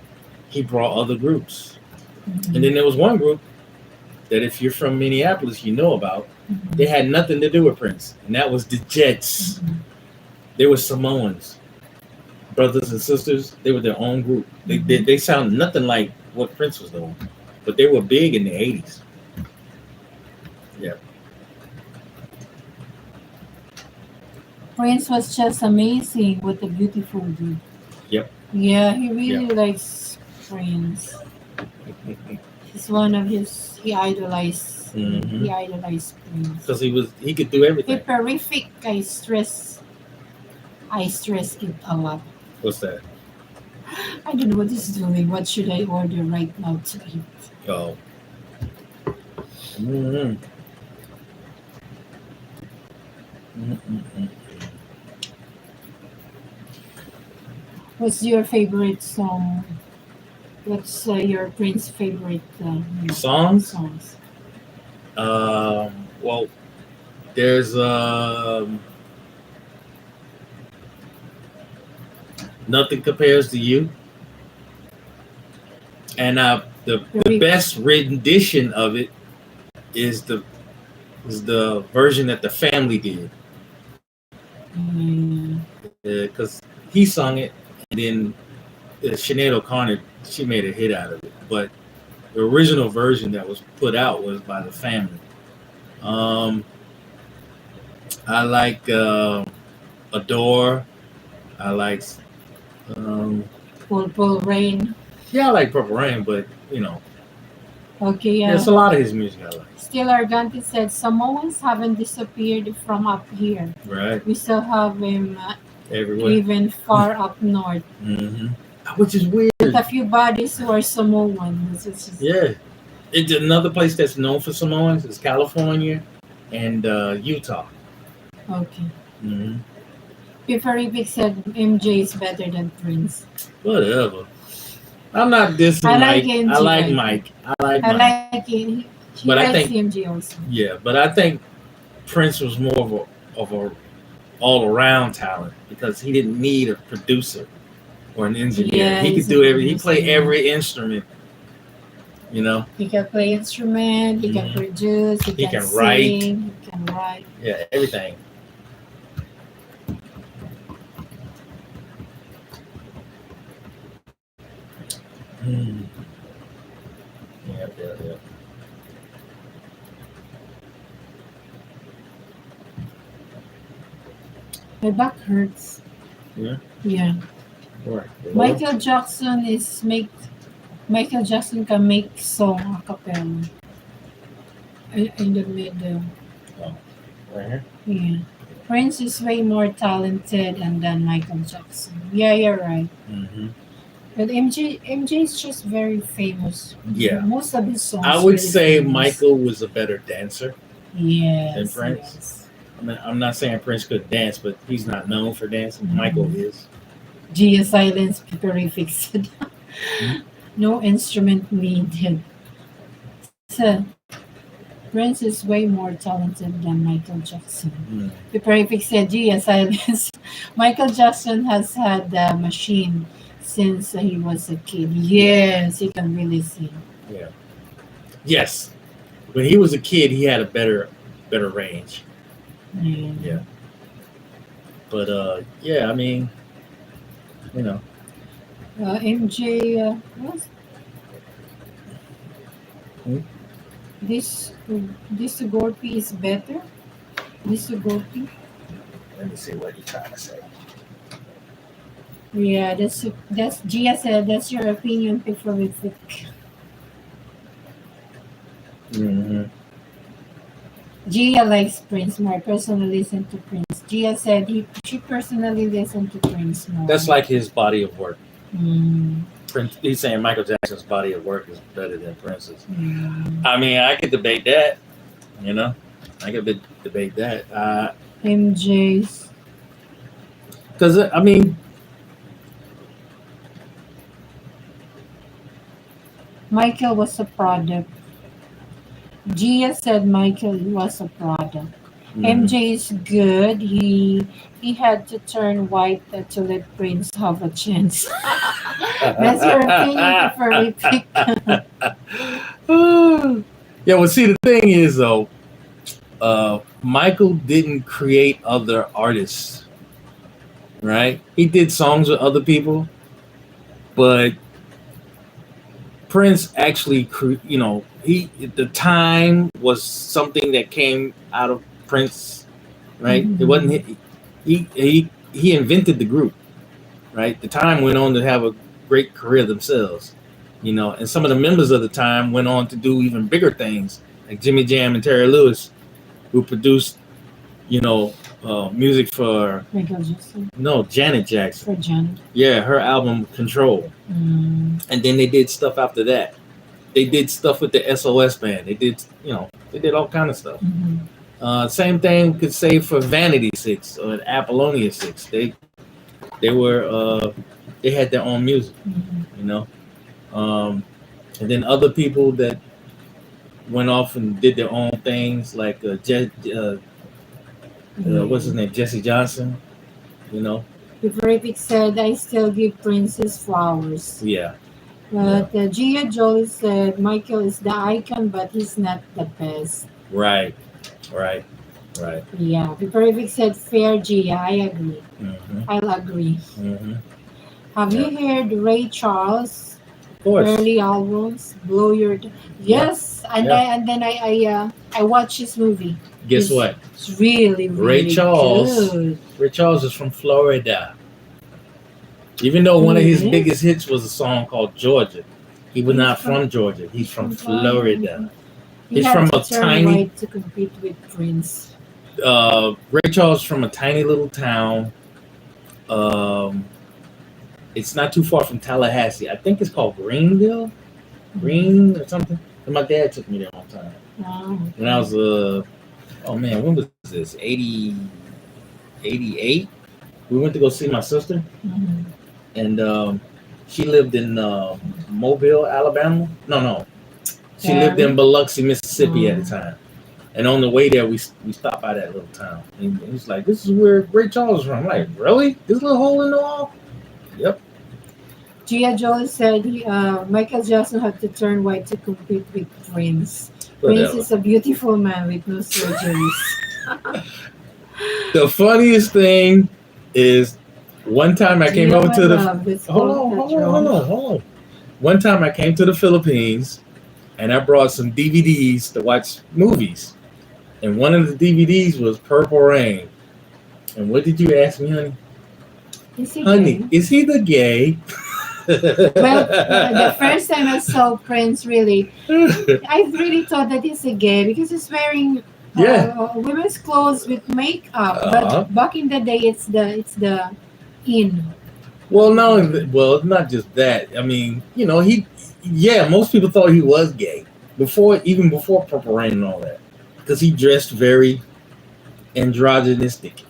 he brought other groups, and then there was one group that if you're from Minneapolis, you know about. They had nothing to do with Prince, and that was the Jets. They were Samoans, brothers and sisters. They were their own group. They sound nothing like what Prince was doing, but they were big in the 80s. Yeah. Prince was just amazing. What a beautiful dude. Yep. Yeah, he really likes Prince. It's one of his. He idolized. He idolized Prince because he could do everything. Hyperific. I stress it a lot. What's that? I don't know what he's doing. What should I order right now to eat? Oh. What's your favorite song? What's your Prince favorite songs? Songs. Well, there's Nothing Compares to You, and the best rendition of it is the version that the family did, because he sung it, and then Sinead O'Connor, she made a hit out of it, but the original version that was put out was by the family. I like Adore. I like Purple Rain. Yeah, I like Purple Rain, but Okay, yeah. There's a lot of his music I like. Still Argante said Samoans haven't disappeared from up here. Right. We still have him everywhere, even far up north. Which is weird. With a few bodies who are Samoans. Yeah. It's another place that's known for Samoans is California and Utah. Okay. Hyperific said MJ is better than Prince. Whatever. I'm not dissing Mike. I like Mike. I like him. But I think MJ also. Yeah, but I think Prince was more of a all around talent because he didn't need a producer or an engineer. Yeah, he could do every. He played every instrument. He can play instrument. He can produce. He can sing, write. He can write. Yeah, everything. Yeah. My back hurts. Yeah. Yeah. Right. Michael Jackson can make song a cappella in the middle. Oh. Right here. Yeah. Prince is way more talented and than Michael Jackson. Yeah, you're right. Hmm. But MJ is just very famous. Yeah. Most of his I songs would really say famous. Michael was a better dancer than Yes, Prince. yes. I mean, I'm not saying Prince could dance, but he's not known for dancing. Michael Mhm. is. Gia Silence Prefixed. Hmm? No instrument needed. So, Prince is way more talented than Michael Jackson. Mm. The prefix said Gia Silence. Michael Jackson has had the machine since he was a kid. Yes, he can really sing. Yeah. Yes. When he was a kid, he had a better range. Yeah. Yeah. But yeah, I mean, you know. MJ, what's Hmm? this? This Gorpy is better. This Gorpy. Let me see what you're trying to say. Yeah, that's Gia said. That's your opinion. Prolific. Hmm. Gia likes Prince more. Personally, listen to Prince. Gia said she personally listened to Prince more. That's like his body of work. Mm, Prince, he's saying Michael Jackson's body of work is better than Prince's. mm. I mean, I could debate that. You know, I could debate that. MJ's. Because I mean, Michael was a product. Gia said Michael was a product. MJ is good. He had to turn white to let Prince have a chance. That's your opinion before we pick. Yeah, well, see, the thing is though, Michael didn't create other artists, right? He did songs with other people, but Prince actually, he the time was something that came out of Prince, right? It wasn't he invented the group, right? The time went on to have a great career themselves, and some of the members of the time went on to do even bigger things, like Jimmy Jam and Terry Lewis, who produced, music for Michael Jackson. no Janet Jackson. For Janet. Yeah, her album Control. Mm. And then they did stuff after that. They did stuff with the SOS band. They did, they did all kind of stuff. Mm-hmm. Same thing could say for Vanity Six or Apollonia Six. They were they had their own music, Mm-hmm. and then other people that went off and did their own things, like what's his name, Jesse Johnson. Before said, I still give Princess flowers. Yeah. But Gia Jolie said, Michael is the icon, but he's not the best. Right. Yeah. Before said, fair Gia, I agree. Mm-hmm. I'll agree. Mm-hmm. Have you heard Ray Charles' Of course. early albums? Blow Your... Yes. And then I watched his movie. Guess what? It's really, really Ray Charles. good. Ray Charles is from Florida. Even though one of his biggest hits was a song called Georgia, he was not from Georgia. He's from Florida. He's from a tiny. To compete with Prince. Ray Charles from a tiny little town. It's not too far from Tallahassee. I think it's called Green or something. And my dad took me there one time. Wow. When I was when was this? 88. We went to go see my sister, and she lived in Mobile, Alabama. No, she lived in Biloxi, Mississippi at the time. And on the way there, we stopped by that little town, and he's like, "This is where Ray Charles is from." I'm like, "Really? This little hole in the wall?" Yep. Gia Jolie said Michael Jackson had to turn white to compete with Prince. Prince is a beautiful man with no surgeries. The funniest thing is, one time I came over to the... Hold on. One time I came to the Philippines, and I brought some DVDs to watch movies. And one of the DVDs was Purple Rain. And what did you ask me, honey? Is he the gay? Well, the first time I saw Prince, really, I really thought that he's a gay because he's wearing Yeah. Women's clothes with makeup, Uh-huh. but back in the day, it's the in. Well, no, well, not just that. I mean, yeah, most people thought he was gay even before Purple Rain and all that, because he dressed very androgynistic,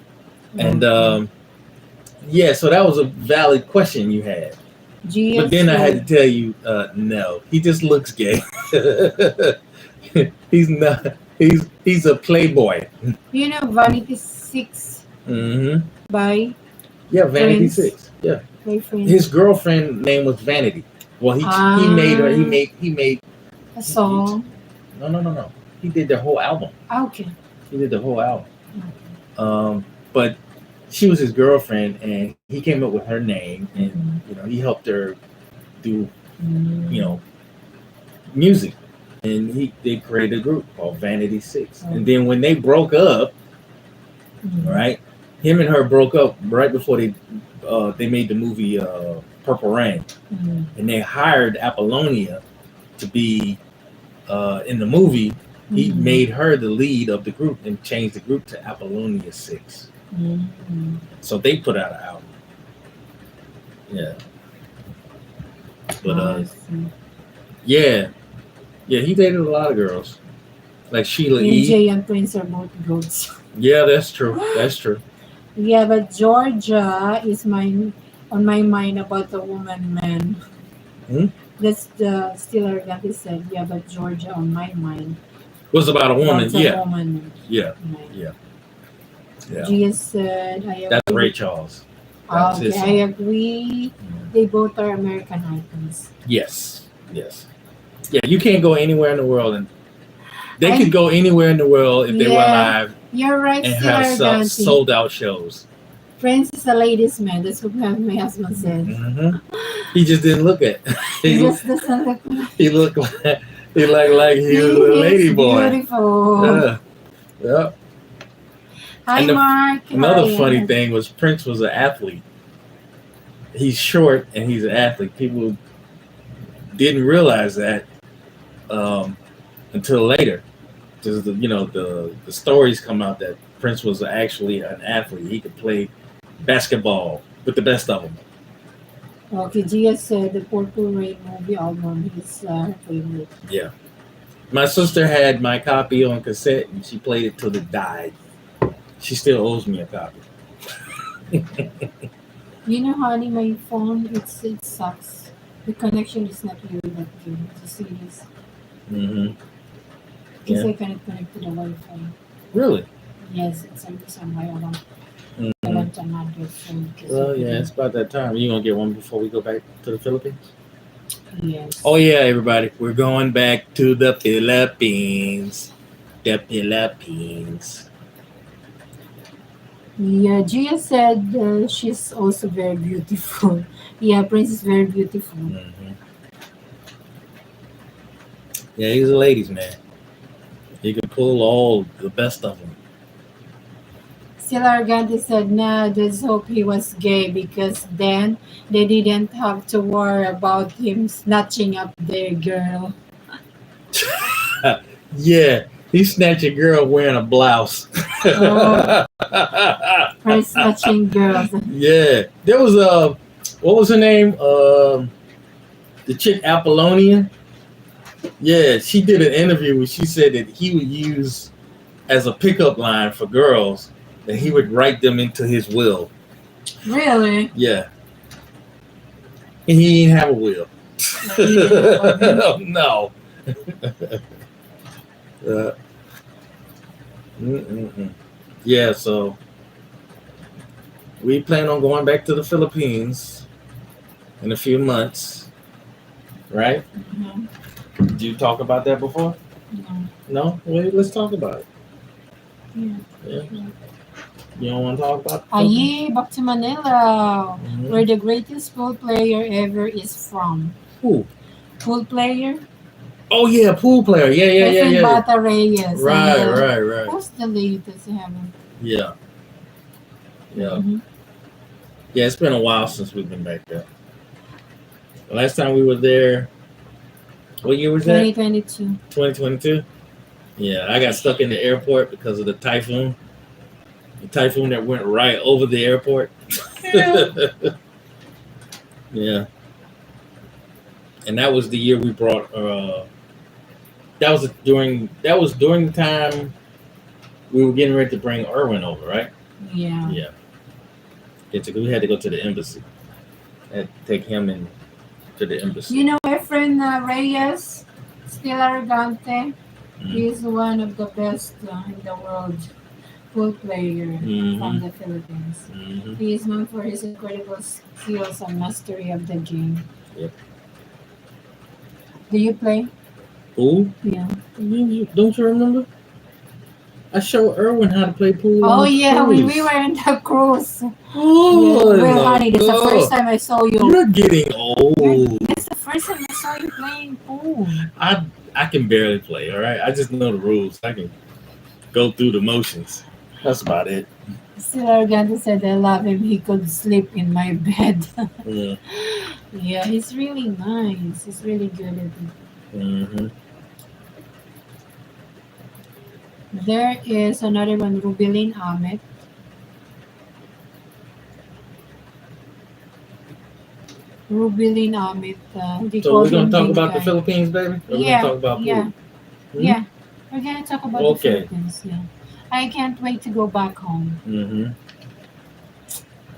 and Okay. yeah, so that was a valid question you had. Gia But then I had said, to tell you, no, he just looks gay. He's not. He's a playboy. Vanity Six Hmm. by Yeah, Vanity Prince, Six. Yeah, by his Prince. girlfriend name was Vanity. Well, he made her. Ah, He made. a song. No, no, no, no. He did the whole album. Okay. He did the whole album. Okay. But she was his girlfriend, and he came up with her name, and Mhm. he helped her do you Mm. know music, and they created a group called Vanity Six. And then when they broke up, Mhm. right, him and her broke up right before they made the movie Purple Rain, Mhm. and they hired Apollonia to be in the movie. He Mhm. made her the lead of the group and changed the group to Apollonia Six. Mhm. So they put out an album. Yeah, but I see. yeah, yeah, he dated a lot of girls, like Sheila E. AJ and Prince are both goats. Yeah, that's true. That's true. Yeah, but Georgia is on my mind about the woman man. Hmm? That's the still arrogant he said. Yeah, but Georgia on my mind Was about a woman. about the Yeah, woman yeah, man. yeah, yeah. Gia said, I That's agree. Ray Charles. That Ah, was okay, his I song. agree. Mhm. They both are American icons. Yes, yes, yeah. You can't go anywhere in the world, and they could I go anywhere in the world if they were Yeah, alive you're right, and still have arrogant. sold out shows. Prince is a ladies' man. That's what my husband said. Hmm. He just didn't look at. He he just doesn't look like he looked like he looked like he was a he's lady boy. beautiful. Yeah, yeah. Hi, And Mark. How are another funny you? thing was Prince was an athlete. He's short and he's an athlete. People didn't realize that um, until later. Just the stories come out that Prince was actually an athlete. He could play basketball with the best of them. Okay, Gia said the Purple Rain movie album is her favorite. Yeah. My sister had my copy on cassette and she played it till it died. She still owes me a copy. Honey, my phone it sucks. The connection is not really that good. To see this, Hmm. because Yeah. I cannot connect to the Wi-Fi. Really? Yes, it's a reason why I Hmm. want another phone. Well, yeah, it's about that time. You gonna get one before we go back to the Philippines? Yes. Oh yeah, everybody, we're going back to the Philippines. The Philippines. Yeah, Gia said she's also very beautiful. Yeah, Prince is very beautiful. Hmm. Yeah, he's a ladies' man. He can pull all the best of them. Still Argante said, nah, just hope he was gay because then they didn't have to worry about him snatching up their girl. Yeah, he snatched a girl wearing a blouse. Oh, her snatching girls. Yeah, there was what was her name? The chick Apollonia. Yeah, she did an interview where she said that he would use as a pickup line for girls that he would write them into his will. Really? Yeah, and he didn't have a will. He didn't have No. Uh, yeah, so we plan on going back to the Philippines in a few months, right? Mhm. Did you talk about that before? No. No? Well, let's talk about it. Yeah. Yeah. Sure. You don't want to talk about it? Aye, back to Manila, Mhm. where the greatest pool player ever is from. Who? Pool player? Oh, yeah, pool player. Yeah, yeah, yeah, Efren yeah. Bata Reyes. Right, And right, right. who's the latest? I haven't. Yeah, yeah. Mhm. Yeah, it's been a while since we've been back there. The last time we were there, what year was that? 2022. 2022? Yeah, I got stuck in the airport because of the typhoon. The typhoon that went right over the airport. Yeah. Yeah, and that was the year we brought. That was during the time we were getting ready to bring Irwin over, right? Yeah. Yeah. We had to go to the embassy. Had to take him in to the embassy. You know Efren Reyes, still arrogante. Mm-hmm. He's one of the best in the world pool player from Mm-hmm. the Philippines. Mm-hmm. He is known for his incredible skills and mastery of the game. Yep. Do you play? Pool? Yeah. Don't you remember? I showed Irwin how to play pool on Oh the yeah, when we cruise. were in the cruise. Yeah. Oh Well, my honey, that's the first god! time I saw you. You're getting old. That's the first time I saw you playing pool. I can barely play. All right, I just know the rules. I can go through the motions. That's about it. Still arrogant said I love him. He could sleep in my bed. Yeah. Yeah, he's really nice. He's really good at it. Mm-hmm. There is another one, Rubilin Ahmed. Rubilin Ahmed. They So call we're gonna him talk about the Bingkay. Philippines, baby, or we're gonna Yeah, talk about yeah, pool? Hmm? yeah. We're gonna talk about the Okay. Philippines. Yeah, I can't wait to go back home. Mm-hmm.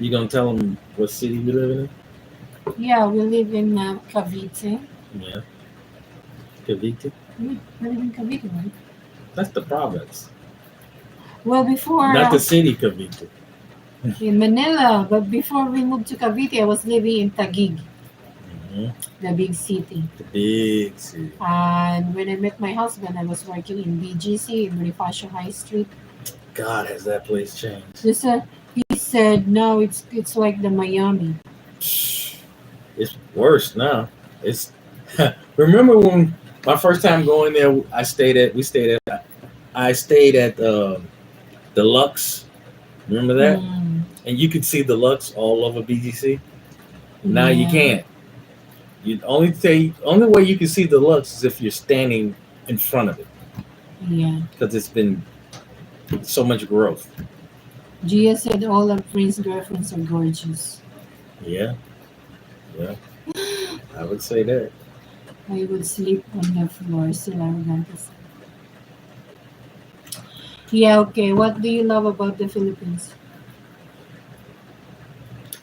You gonna tell them what city you live in? Yeah, we live in Cavite. Yeah, Cavite. Yeah, we live in Cavite, right? That's the province, Well, before not the city, Cavite. in Manila, but before we moved to Cavite, I was living in Taguig, Hmm. the big city. The big city. And when I met my husband, I was working in BGC in Bonifacio High Street. God, has that place changed? He said, no, it's like the Miami. It's worse now. It's remember when my first time going there, I stayed at the Lux. Remember that? Mm, And you could see the Lux all over BGC. Now you yeah, can't. You only way you can see the Lux is if you're standing in front of it yeah. because it's been so much growth. Gia said all of Prince's girlfriends are gorgeous. Yeah, yeah, I would say that. I would sleep on the floor, still arrogant. Yeah, okay. What do you love about the Philippines?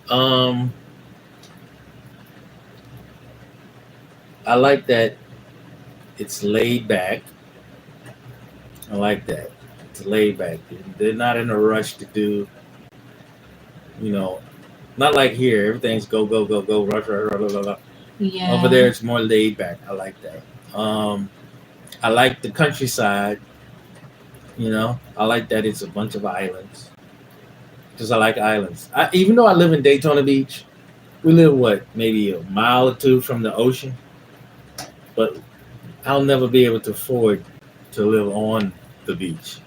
Um, I like that it's laid back. I like that. It's laid back. They're not in a rush to do, you know, not like here. Everything's go, go, go, go, rush, rush, rush, rush, rush, rush. Over there, Yeah, it's more laid back. I like that. I like the countryside. I like that it's a bunch of islands because I like islands. Even though I live in Daytona Beach, we live maybe a mile or two from the ocean, but I'll never be able to afford to live on the beach.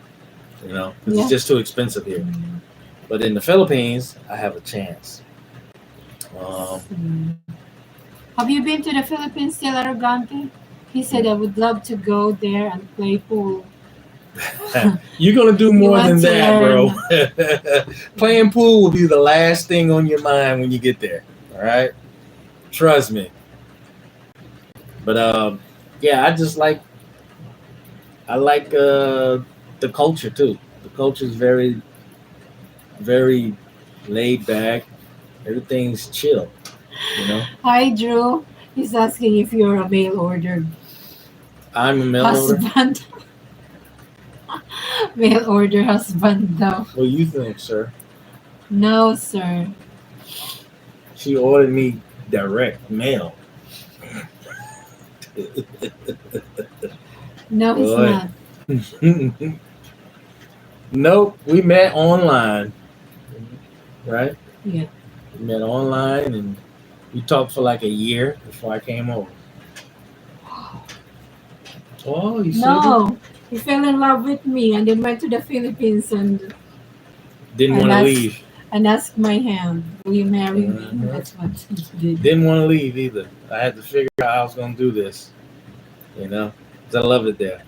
Because it's yeah. just too expensive here. Mm, But in the Philippines, I have a chance. Um, mm. Have you been to the Philippines, still arrogante? He said I would love to go there and play pool. you're gonna do You more want than to that, bro. learn? Playing pool will be the last thing on your mind when you get there. All right, trust me. But yeah, I like the culture too. The culture is very, very laid back. Everything's chill. You know, Hi, Drew. He's asking if you're a mail order I'm a mail order. husband. Mail order husband, though. What do you think, sir? No, sir. She ordered me direct mail. No, he's Boy. not. Nope, we met online, right? Yeah. We met online and we talked for like a year before I came over. Oh, you see? No, he fell in love with me and then went to the Philippines Didn't and want to asked leave. and asked my hand. Will you marry me? Mhm. That's what he did. Didn't want to leave either. I had to figure out how I was going to do this, 'cause I love it there.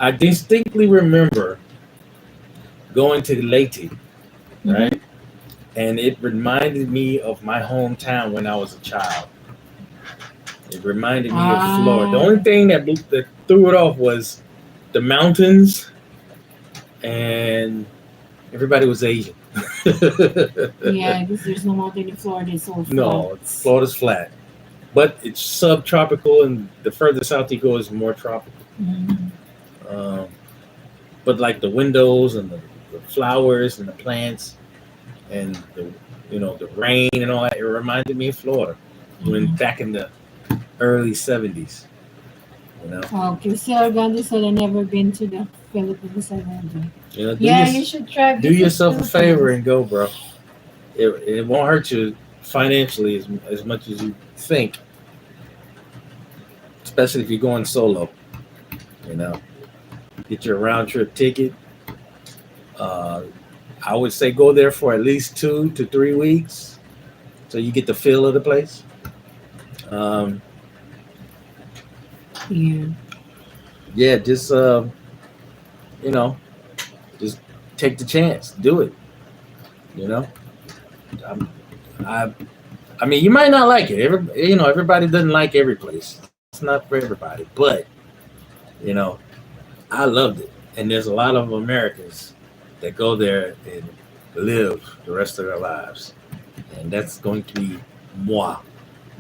I distinctly remember going to Leyte, Mhm. right? And it reminded me of my hometown when I was a child. It reminded me of Florida. The only Ah, thing that threw it off was the mountains, and everybody was Asian. yeah, because there's no mountain in Florida, it's all No, flats. Florida's flat, but it's subtropical, and the further south you go is more tropical. Mhm. Um, but like the windows and the flowers and the plants and the rain and all that, it reminded me of Florida when Mhm. back in the early '70s. You know, Okay, so Argando said I never been to the Philippines already. you know, Yeah, you should try do visit yourself a favor Philippines. and go, bro. It won't hurt you financially as much as you think, especially if you're going solo. You know, get your round trip ticket. Uh, I would say go there for at least 2 to 3 weeks, so you get the feel of the place. Um, Yeah. yeah, just you know, just take the chance, do it. You know, I'm, I I mean, you might not like it. Everybody doesn't like every place. It's not for everybody, but you know, I loved it. And there's a lot of Americans that go there and live the rest of their lives, and that's going to be moi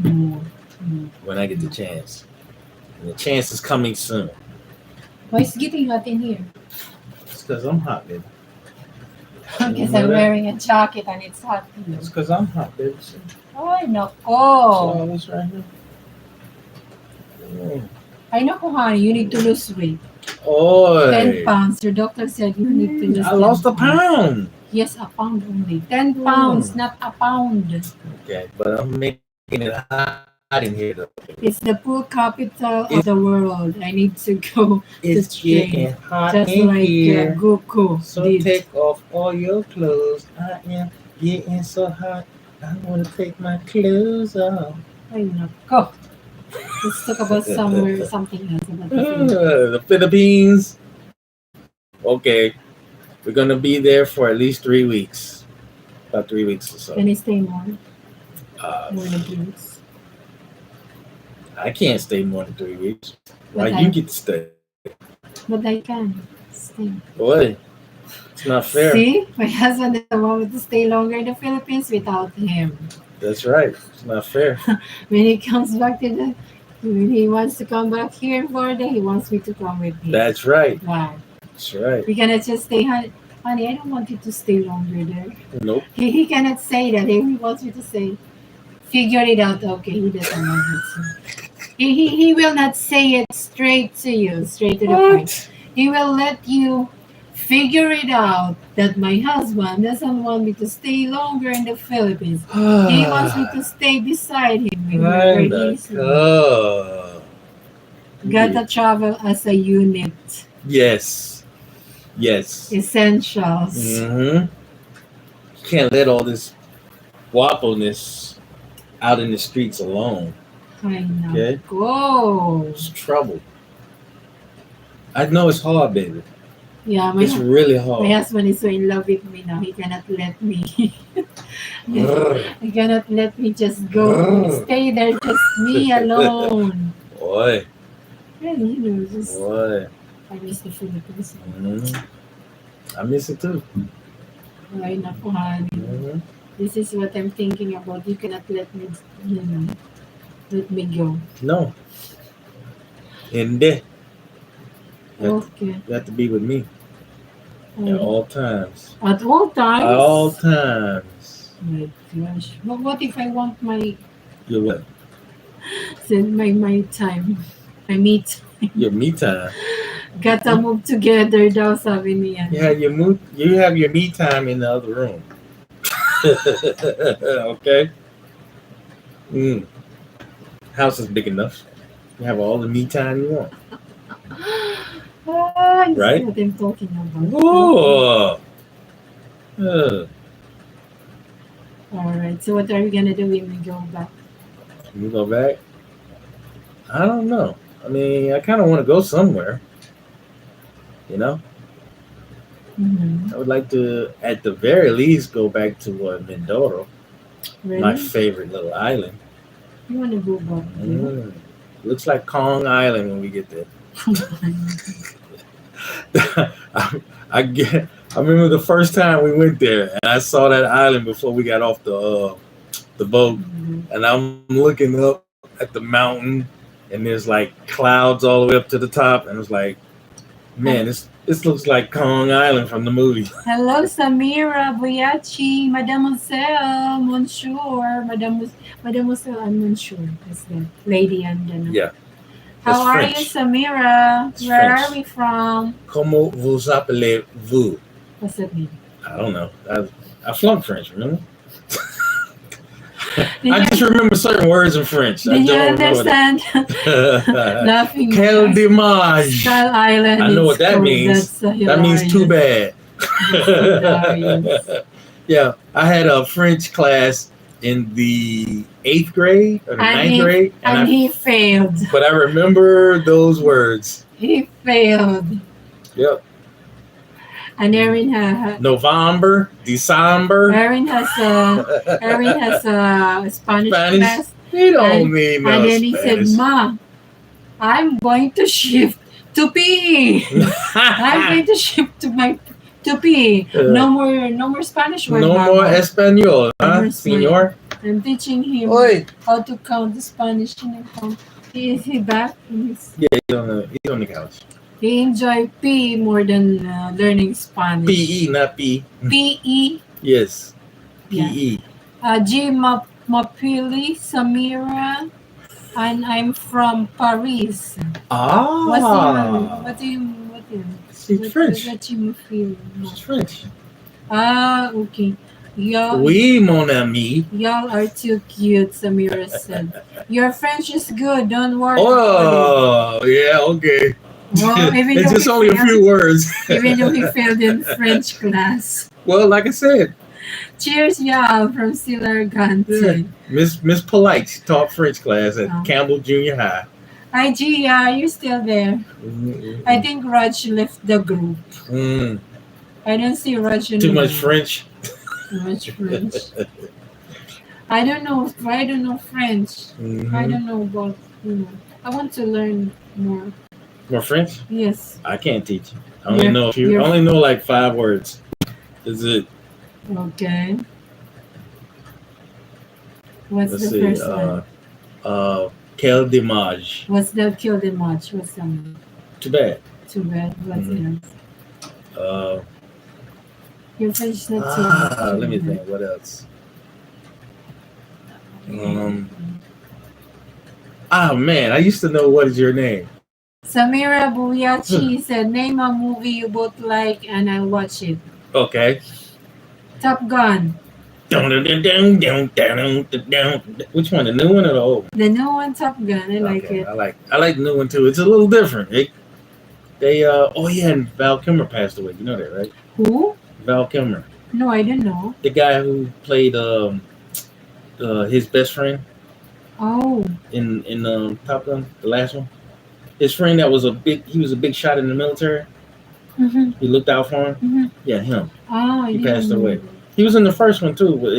Mm. Mm. when I get the chance. And the chance is coming soon. Why it's getting hot in here? It's because I'm hot, baby. You Because know I'm that? wearing a jacket and it's hot here. It's because I'm hot, baby. See Ay, all nako. this right here? Mm. Ay, nako, honey, you need to lose weight. 10 Oi! pounds. Your doctor said you need to lose I 10 lost a pounds. pound. Yes, a pound only. 10 pounds, Mm. not a pound. Okay, but I'm making it hot in here, though. It's the pool capital It's of the world. I need to go to it's getting train. hot Just in like here. Goku So did. take off all your clothes. I am getting so hot. I want to take my clothes off. Ay, nako. Let's talk about somewhere, something else about the Philippines. The Philippines. Okay, we're gonna be there for at least 3 weeks. About 3 weeks or so. Can I stay more? Uh, More than 3 weeks? I can't stay more than 3 weeks. Why But you I, get to stay? but I can stay. Boy, it's not fair. See, my husband doesn't want me to stay longer in the Philippines without him. That's right. It's not fair. When he comes back when he wants to come back here in Florida, he wants me to come with him. That's right. Wow. That's right. We cannot just stay, honey, I don't want you to stay longer there. Nope. He cannot say that. He wants me to say, figure it out. Okay, he doesn't want me to. He will not say it straight to you, straight to the point. What? He will let you figure it out that my husband doesn't want me to stay longer in the Philippines. He wants me to stay beside him wherever he's gotta travel as a unit. Yes. Yes. Essentials. Mm-hmm. You can't let all this wobbleness out in the streets alone. I know. Okay? Go. It's trouble. I know it's hard, baby. Yeah, It's really my hard. husband is so in love with me now. He cannot let me. Brr. He cannot let me just go stay there, just me alone. Boy. Really, just Boy. I miss the Philippines. Mhm. I miss it too. Ay, naku, honey. Mhm. This is what I'm thinking about. You cannot let me, let me go. No. Hindi. Okay. You have to be with me at all times. At all times? At all times. My gosh. But what if I want my Your what? my time? My meet. Your me time. Gotta move together daw, sabi niya. You have your me time in the other room. Okay. Mm. House is big enough. You have all the me time you want. You Right? see what I'm talking about. Whoa. Uh, Alright, so what are we gonna do when we go back? you go back? I don't know. I mean, I kind of want to go somewhere. You know, Mm-hmm. I would like to, at the very least, go back to Mindoro, my Really? favorite little island. You want to go back there? Mm. Looks like Kong Island when we get there. I, I remember the first time we went there, and I saw that island before we got off the boat, Mhm. and I'm looking up at the mountain, and there's like clouds all the way up to the top, and it's like, man, this looks like Kong Island from the movie. Hello, Samira, Boyachi, Mademoiselle, Monsieur, Mademoiselle, and Monsieur. That's the lady and then. Yeah, that's How are you, French. Samira? It's Where are French. we from? Comment vous appelez-vous? What's that mean? I don't know. I flunked French, remember? Did I you, just remember certain words in French. I did you don't remember understand? that. Laughing. Quel dommage. Skull Island. I know is what that called. means. That's That means too hilarious. bad. That's hilarious. Yeah, I had a French class in the 8th grade or the And ninth he grade, and he failed. but I remember those words. He failed. Yep. And November, December. Erin has a Spanish Spanish. class, He don't and, mean and no then he said, Spanish. "Ma, I'm going to shift to P. I'm going to shift to P. No more Spanish word. No Mama. more Espanol, No huh, more senor? I'm teaching him Oi. how to count the Spanish. Is he back? Yeah, he's on the couch. He enjoy P more than learning Spanish. PE, not P. PE. Yes, Yeah. PE. G. Mapili Samira, and I'm from Paris. Ah. What do you She's French. what you feel? She's French. Okay. Y'all, Oui, mon ami. y'all are too cute, Samira said. Your French is good, don't worry. Oh, yeah, okay. Well, It's just only a few words. even though he failed in French class. Well, like I said, Cheers, y'all, from Siller Gante. Miss Polite, she taught French class at Oh. Campbell Junior High. Hi, Gia, you're still there. I think Raj left the group. I don't see Raj anymore. Too much French. Too much French. I don't know French. I don't know about, I want to learn more. More French? Yes. I can't teach you. I only know a few. I only know like 5 words. That's it. Okay. What's Let's the see. first one? Quel dommage. What's the kill the match? What's the one? Too bad. Too bad. What's else? Your French is not so good. Let me think. What else? Man, I used to know what is your name. Samira Buyachi said, name a movie you both like and I'll watch it. Okay. Top Gun. Which one? The new one or the old one? The new one, Top Gun. I like it. I like the new one too. It's a little different. And Val Kilmer passed away. You know that, right? Who? Val Kilmer. No, I didn't know. The guy who played his best friend. Oh. In Top Gun, the last one. His friend that was he was a big shot in the military. Mm-hmm. He looked out for him. Mm-hmm. Yeah, him. Oh, he passed away. He was in the first one too. But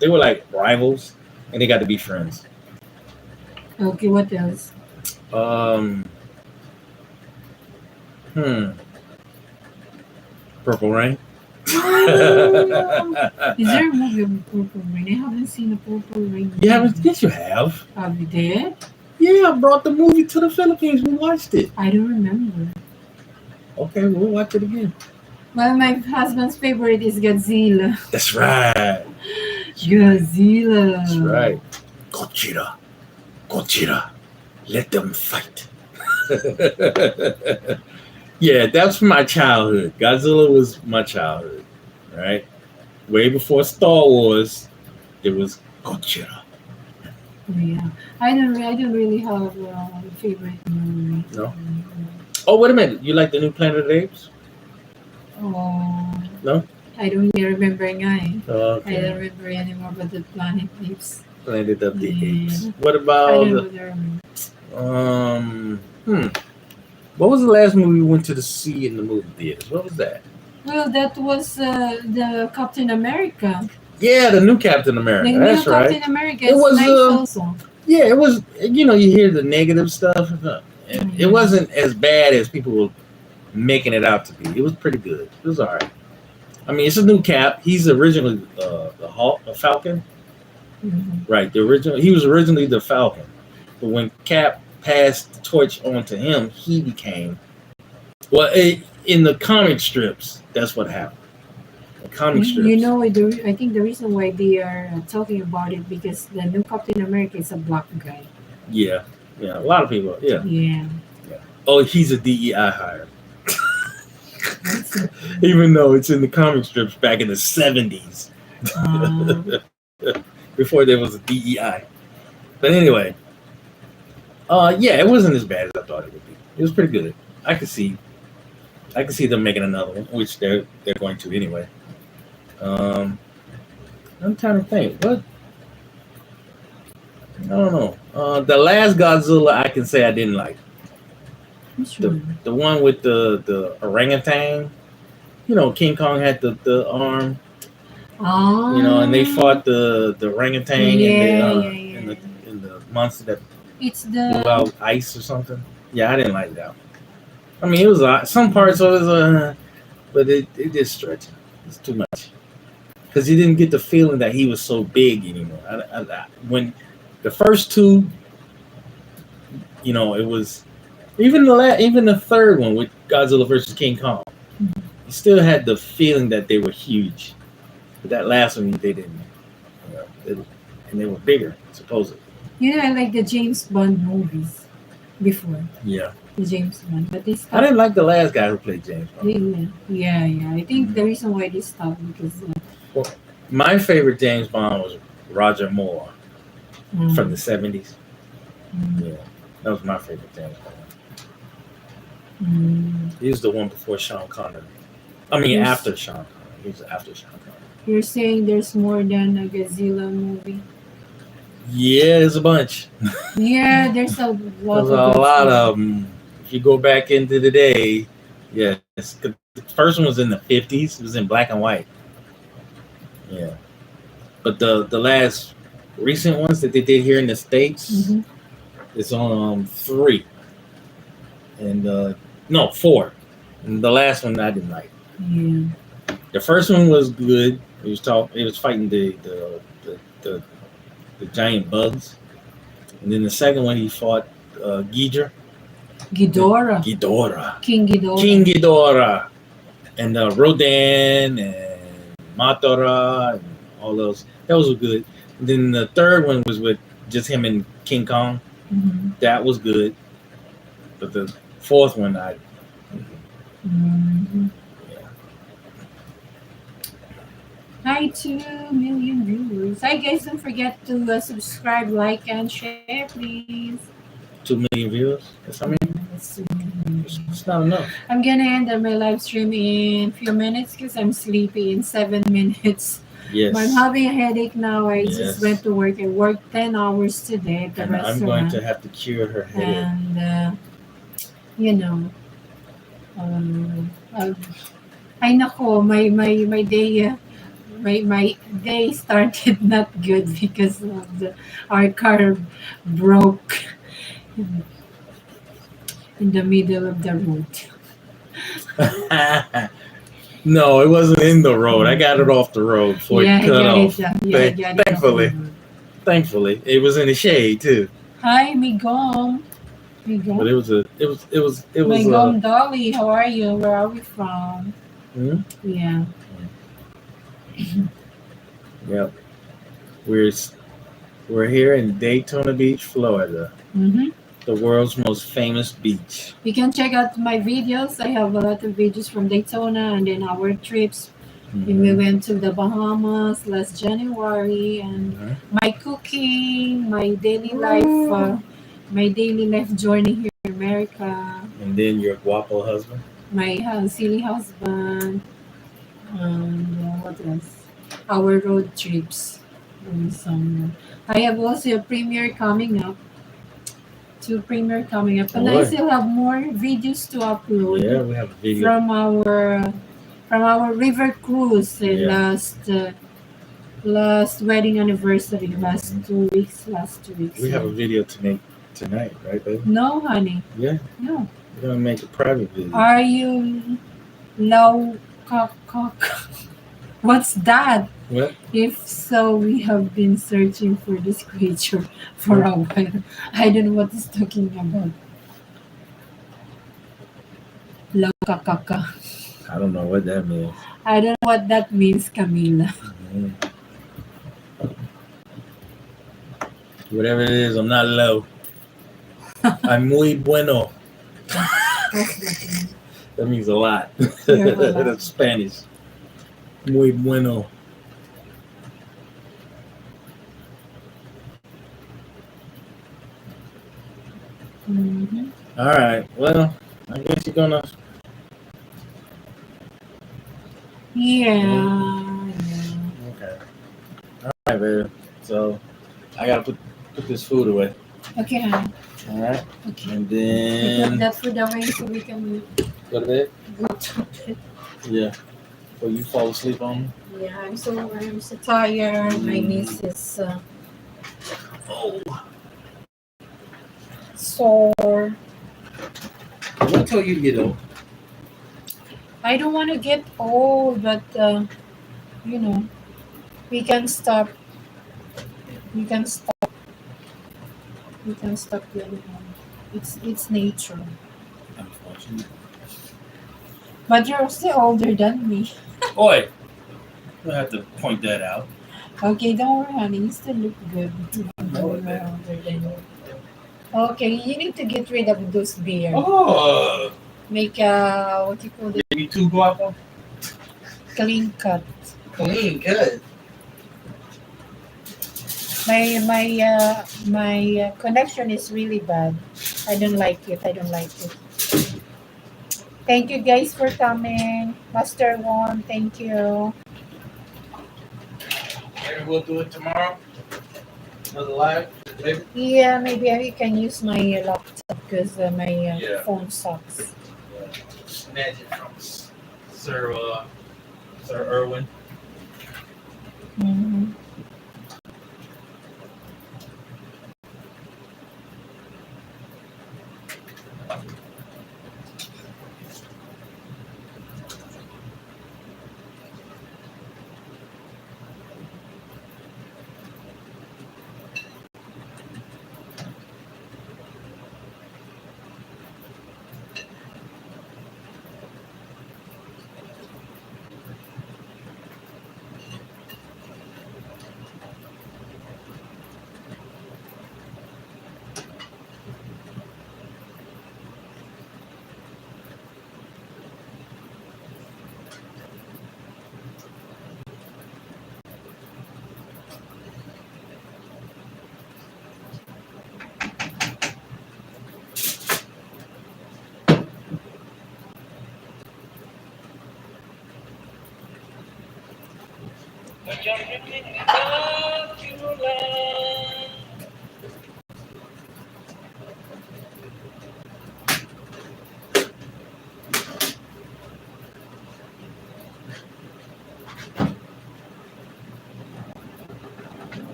they were like rivals, and they got to be friends. Okay, what else? Purple Rain. Is there a movie of Purple Rain? I haven't seen a Purple Rain. Yes, you have. Have you did? Yeah, I brought the movie to the Philippines. We watched it. I don't remember. Okay, we'll watch it again. Well, my husband's favorite is Godzilla. That's right. Godzilla. That's right. Gojira. Let them fight. Yeah, that's my childhood. Godzilla was my childhood, right? Way before Star Wars, it was Gojira. Yeah, I don't really have a favorite movie. No. Oh, wait a minute. You like the new Planet of the Apes? Oh. No. I don't even remember ngay. Okay. I don't remember anymore about the Planet Apes. Planet of the Yeah. Apes. What I about? don't remember. What was the last movie we went to the see in the movie theaters? What was that? Well, that was the Captain America. Yeah, the new Captain The America. new That's right. Captain America It is was nice also. yeah, it was. You hear the negative stuff. It Yeah. wasn't as bad as people were making it out to be. It was pretty good. It was all right. I mean, it's a new Cap. He's originally the Hawk, the Falcon, Mhm. right? The original. He was originally the Falcon, but when Cap passed the torch on to him, he became well. In the comic strips, that's what happened. The comic You strips. know, I think the reason why they are talking about it because the new Captain America is a black guy. Yeah, yeah. A lot of people. Yeah, Yeah, yeah. Oh, he's a DEI hire, that's it. even though it's in the comic strips back in the '70s, Uh, before there was a DEI. But anyway, yeah, it wasn't as bad as I thought it would be. It was pretty good. I could see, I could see them making another one, which they're going to anyway. Um, I'm trying to think. What I don't know. The last Godzilla, I can say I didn't like. which The one? the one with the orangutan. King Kong had the arm. And they Ah, fought the orangutan and the yeah, yeah, uh, and yeah. the and the monster that It's blew the out ice or something. Yeah, I didn't like that one. I mean, it was some parts of it, but it did stretch. It's too much because you didn't get the feeling that he was so big anymore. When the first two, it was even the third one with Godzilla versus King Kong. You still had the feeling that they were huge, but that last one they didn't. And they were bigger supposedly. I like the James Bond movies before Yeah, the James Bond, but they I stopped. didn't like the last guy who played James Bond. Yeah, yeah, yeah. I think the reason why they stopped because Well, my favorite James Bond was Roger Moore from the mm, '70s. mm, Yeah, that was my favorite James Bond. mm. He was the one before Sean Connery. I mean, You're after Sean Connery. He was after Sean Connery. you're saying there's more than a Godzilla movie? Yeah, there's a bunch. Yeah, there's a There's lot of a lot Godzilla. of them. If you go back into the day, yes. 'Cause the first one was in the '50s. It was in black and white. Yeah, but the last recent ones that they did here in the states, Mm-hmm. it's on three and no, four. And the last one I didn't like. Yeah. The first one was good. It was fighting the giant bugs, and then the second one he fought Ghidra, Ghidorah. Ghidorah, King Ghidorah. King Ghidorah, and Rodan and Mothra and all those. Those were good. And then the third one was with just him and King Kong. Mm-hmm. That was good. But the fourth one, Mm-hmm. yeah, Hi, 2 million viewers. Hi, guys. Don't forget to subscribe, like, and share, please. 2 million viewers. That's how many? That's 2 million It's viewers. not enough. I'm gonna end my live stream in a few minutes because I'm sleepy in 7 minutes. I'm Yes, having a headache now. I just went yes. to work. I worked 10 hours today at the And I'm going to restaurant. have to cure her headache. And, you know, uh, ay nako, my day, my day started not good because of our car broke in the middle of the road. No, it wasn't in the road. I got it off the road before Yeah, it I cut got it. off. Yeah, I got it off the Thankfully, road. thankfully, it was in the shade too. Hi, Migong. But Migong. it was Migong Dolly, how are you? Where are we from? hmm? Yeah. Yep. We're we're here in Daytona Beach, Florida, Mm-hmm. the world's most famous beach. You can check out my videos. I have a lot of videos from Daytona and then our trips. When we Hmm. went to the Bahamas last January and Hmm. my cooking, my daily life journey here in America, And then your guapo husband. my silly husband, and what else? Our road trips in summer. I have also a premiere coming up two premiere coming up, and I What? still have more videos to upload Yeah, we have a video. from our river cruise Yeah. last wedding anniversary last Mhm. 2 weeks. Last 2 weeks. We have a video to make tonight, right, baby? No, honey. Yeah. No. We're gonna make a private video. Are you low cock? What's that? What? If so, we have been searching for this creature for a while. I don't know what he's talking about. Low kakaka. I don't know what that means. I don't know what that means, Camila. Mhm. Whatever it is, I'm not low. I'm muy bueno. What's that mean? That means a lot. You're a lot. That's Spanish. Muy bueno. Mm-hmm. All right. Well, I guess you're gonna. Yeah. Okay. All right, baby. So I gotta put this food away. Okay, honey. All right. Okay. And We put then that food away so we can go to bed. go to bed. Yeah. So you fall asleep on me. Yeah, I'm so tired. My niece is sore. What told you to get up? I don't want to get old, but you know, we can stop. We can stop. We can stop getting old. It's nature. Unfortunately. But you're still older than me. Oi. I have to point that out. Okay, don't worry, honey. You still look good. know You're it, man. older than you. Okay, you need to get rid of those beard. Oh. Make what you call it, Maybe two guapo. clean cut. Clean cut. My connection is really bad. I don't like it. I don't like it. Thank you guys for coming. Master One, thank you. Maybe we'll do it tomorrow. Another live, maybe. Yeah, maybe I can use my laptop because my Yeah. phone sucks. Snatch it from Sir Irwin. Mhm.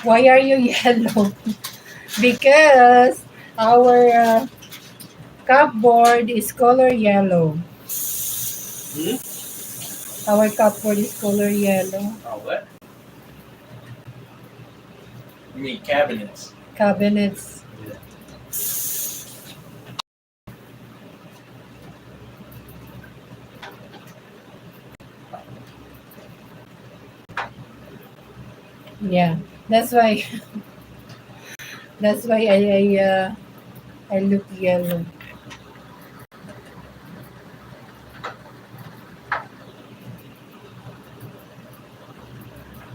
Why are you yellow? Because our cupboard is color yellow. Our cupboard is color yellow. Oh, what? You mean cabinets? Cabinets. Yeah, that's why. That's why I look yellow.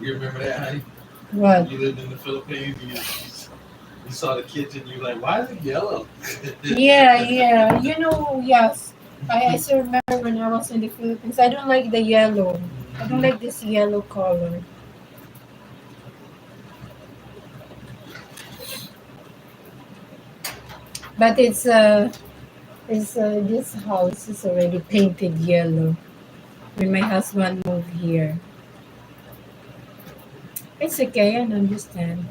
You remember that, honey? What? You lived in the Philippines. You saw the kitchen. You like, why is it yellow? Yeah, yeah. Yes. I still remember when I was in the Philippines. I don't like the yellow. I don't like this yellow color. But this house is already painted yellow when my husband moved here. It's okay, I understand.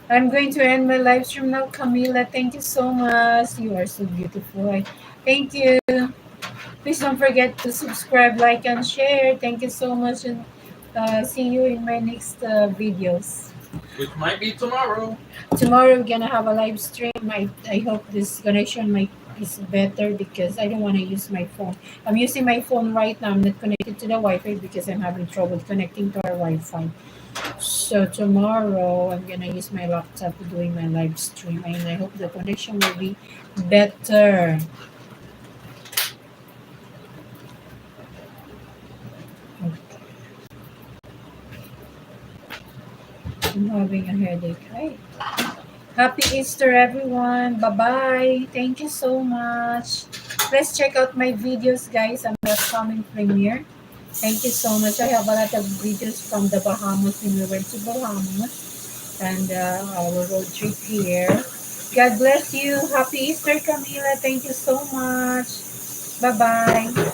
I'm going to end my live stream now, Camila. Thank you so much. You are so beautiful. Thank you. Please don't forget to subscribe, like, and share. Thank you so much, and see you in my next videos. Which might be tomorrow. Tomorrow we're gonna have a live stream. I hope this connection might is better because I don't want to use my phone. I'm using my phone right now. I'm not connected to the Wi-Fi because I'm having trouble connecting to our Wi-Fi. So tomorrow I'm gonna use my laptop doing my live stream, and I hope the connection will be better. I'm having a headache. Hi. Happy Easter, everyone. Bye bye. Thank you so much. Please check out my videos, guys, on the upcoming premiere. Thank you so much. I have a lot of videos from the Bahamas when we went to Bahamas and our road trip here. God bless you. Happy Easter, Camila. Thank you so much. Bye bye.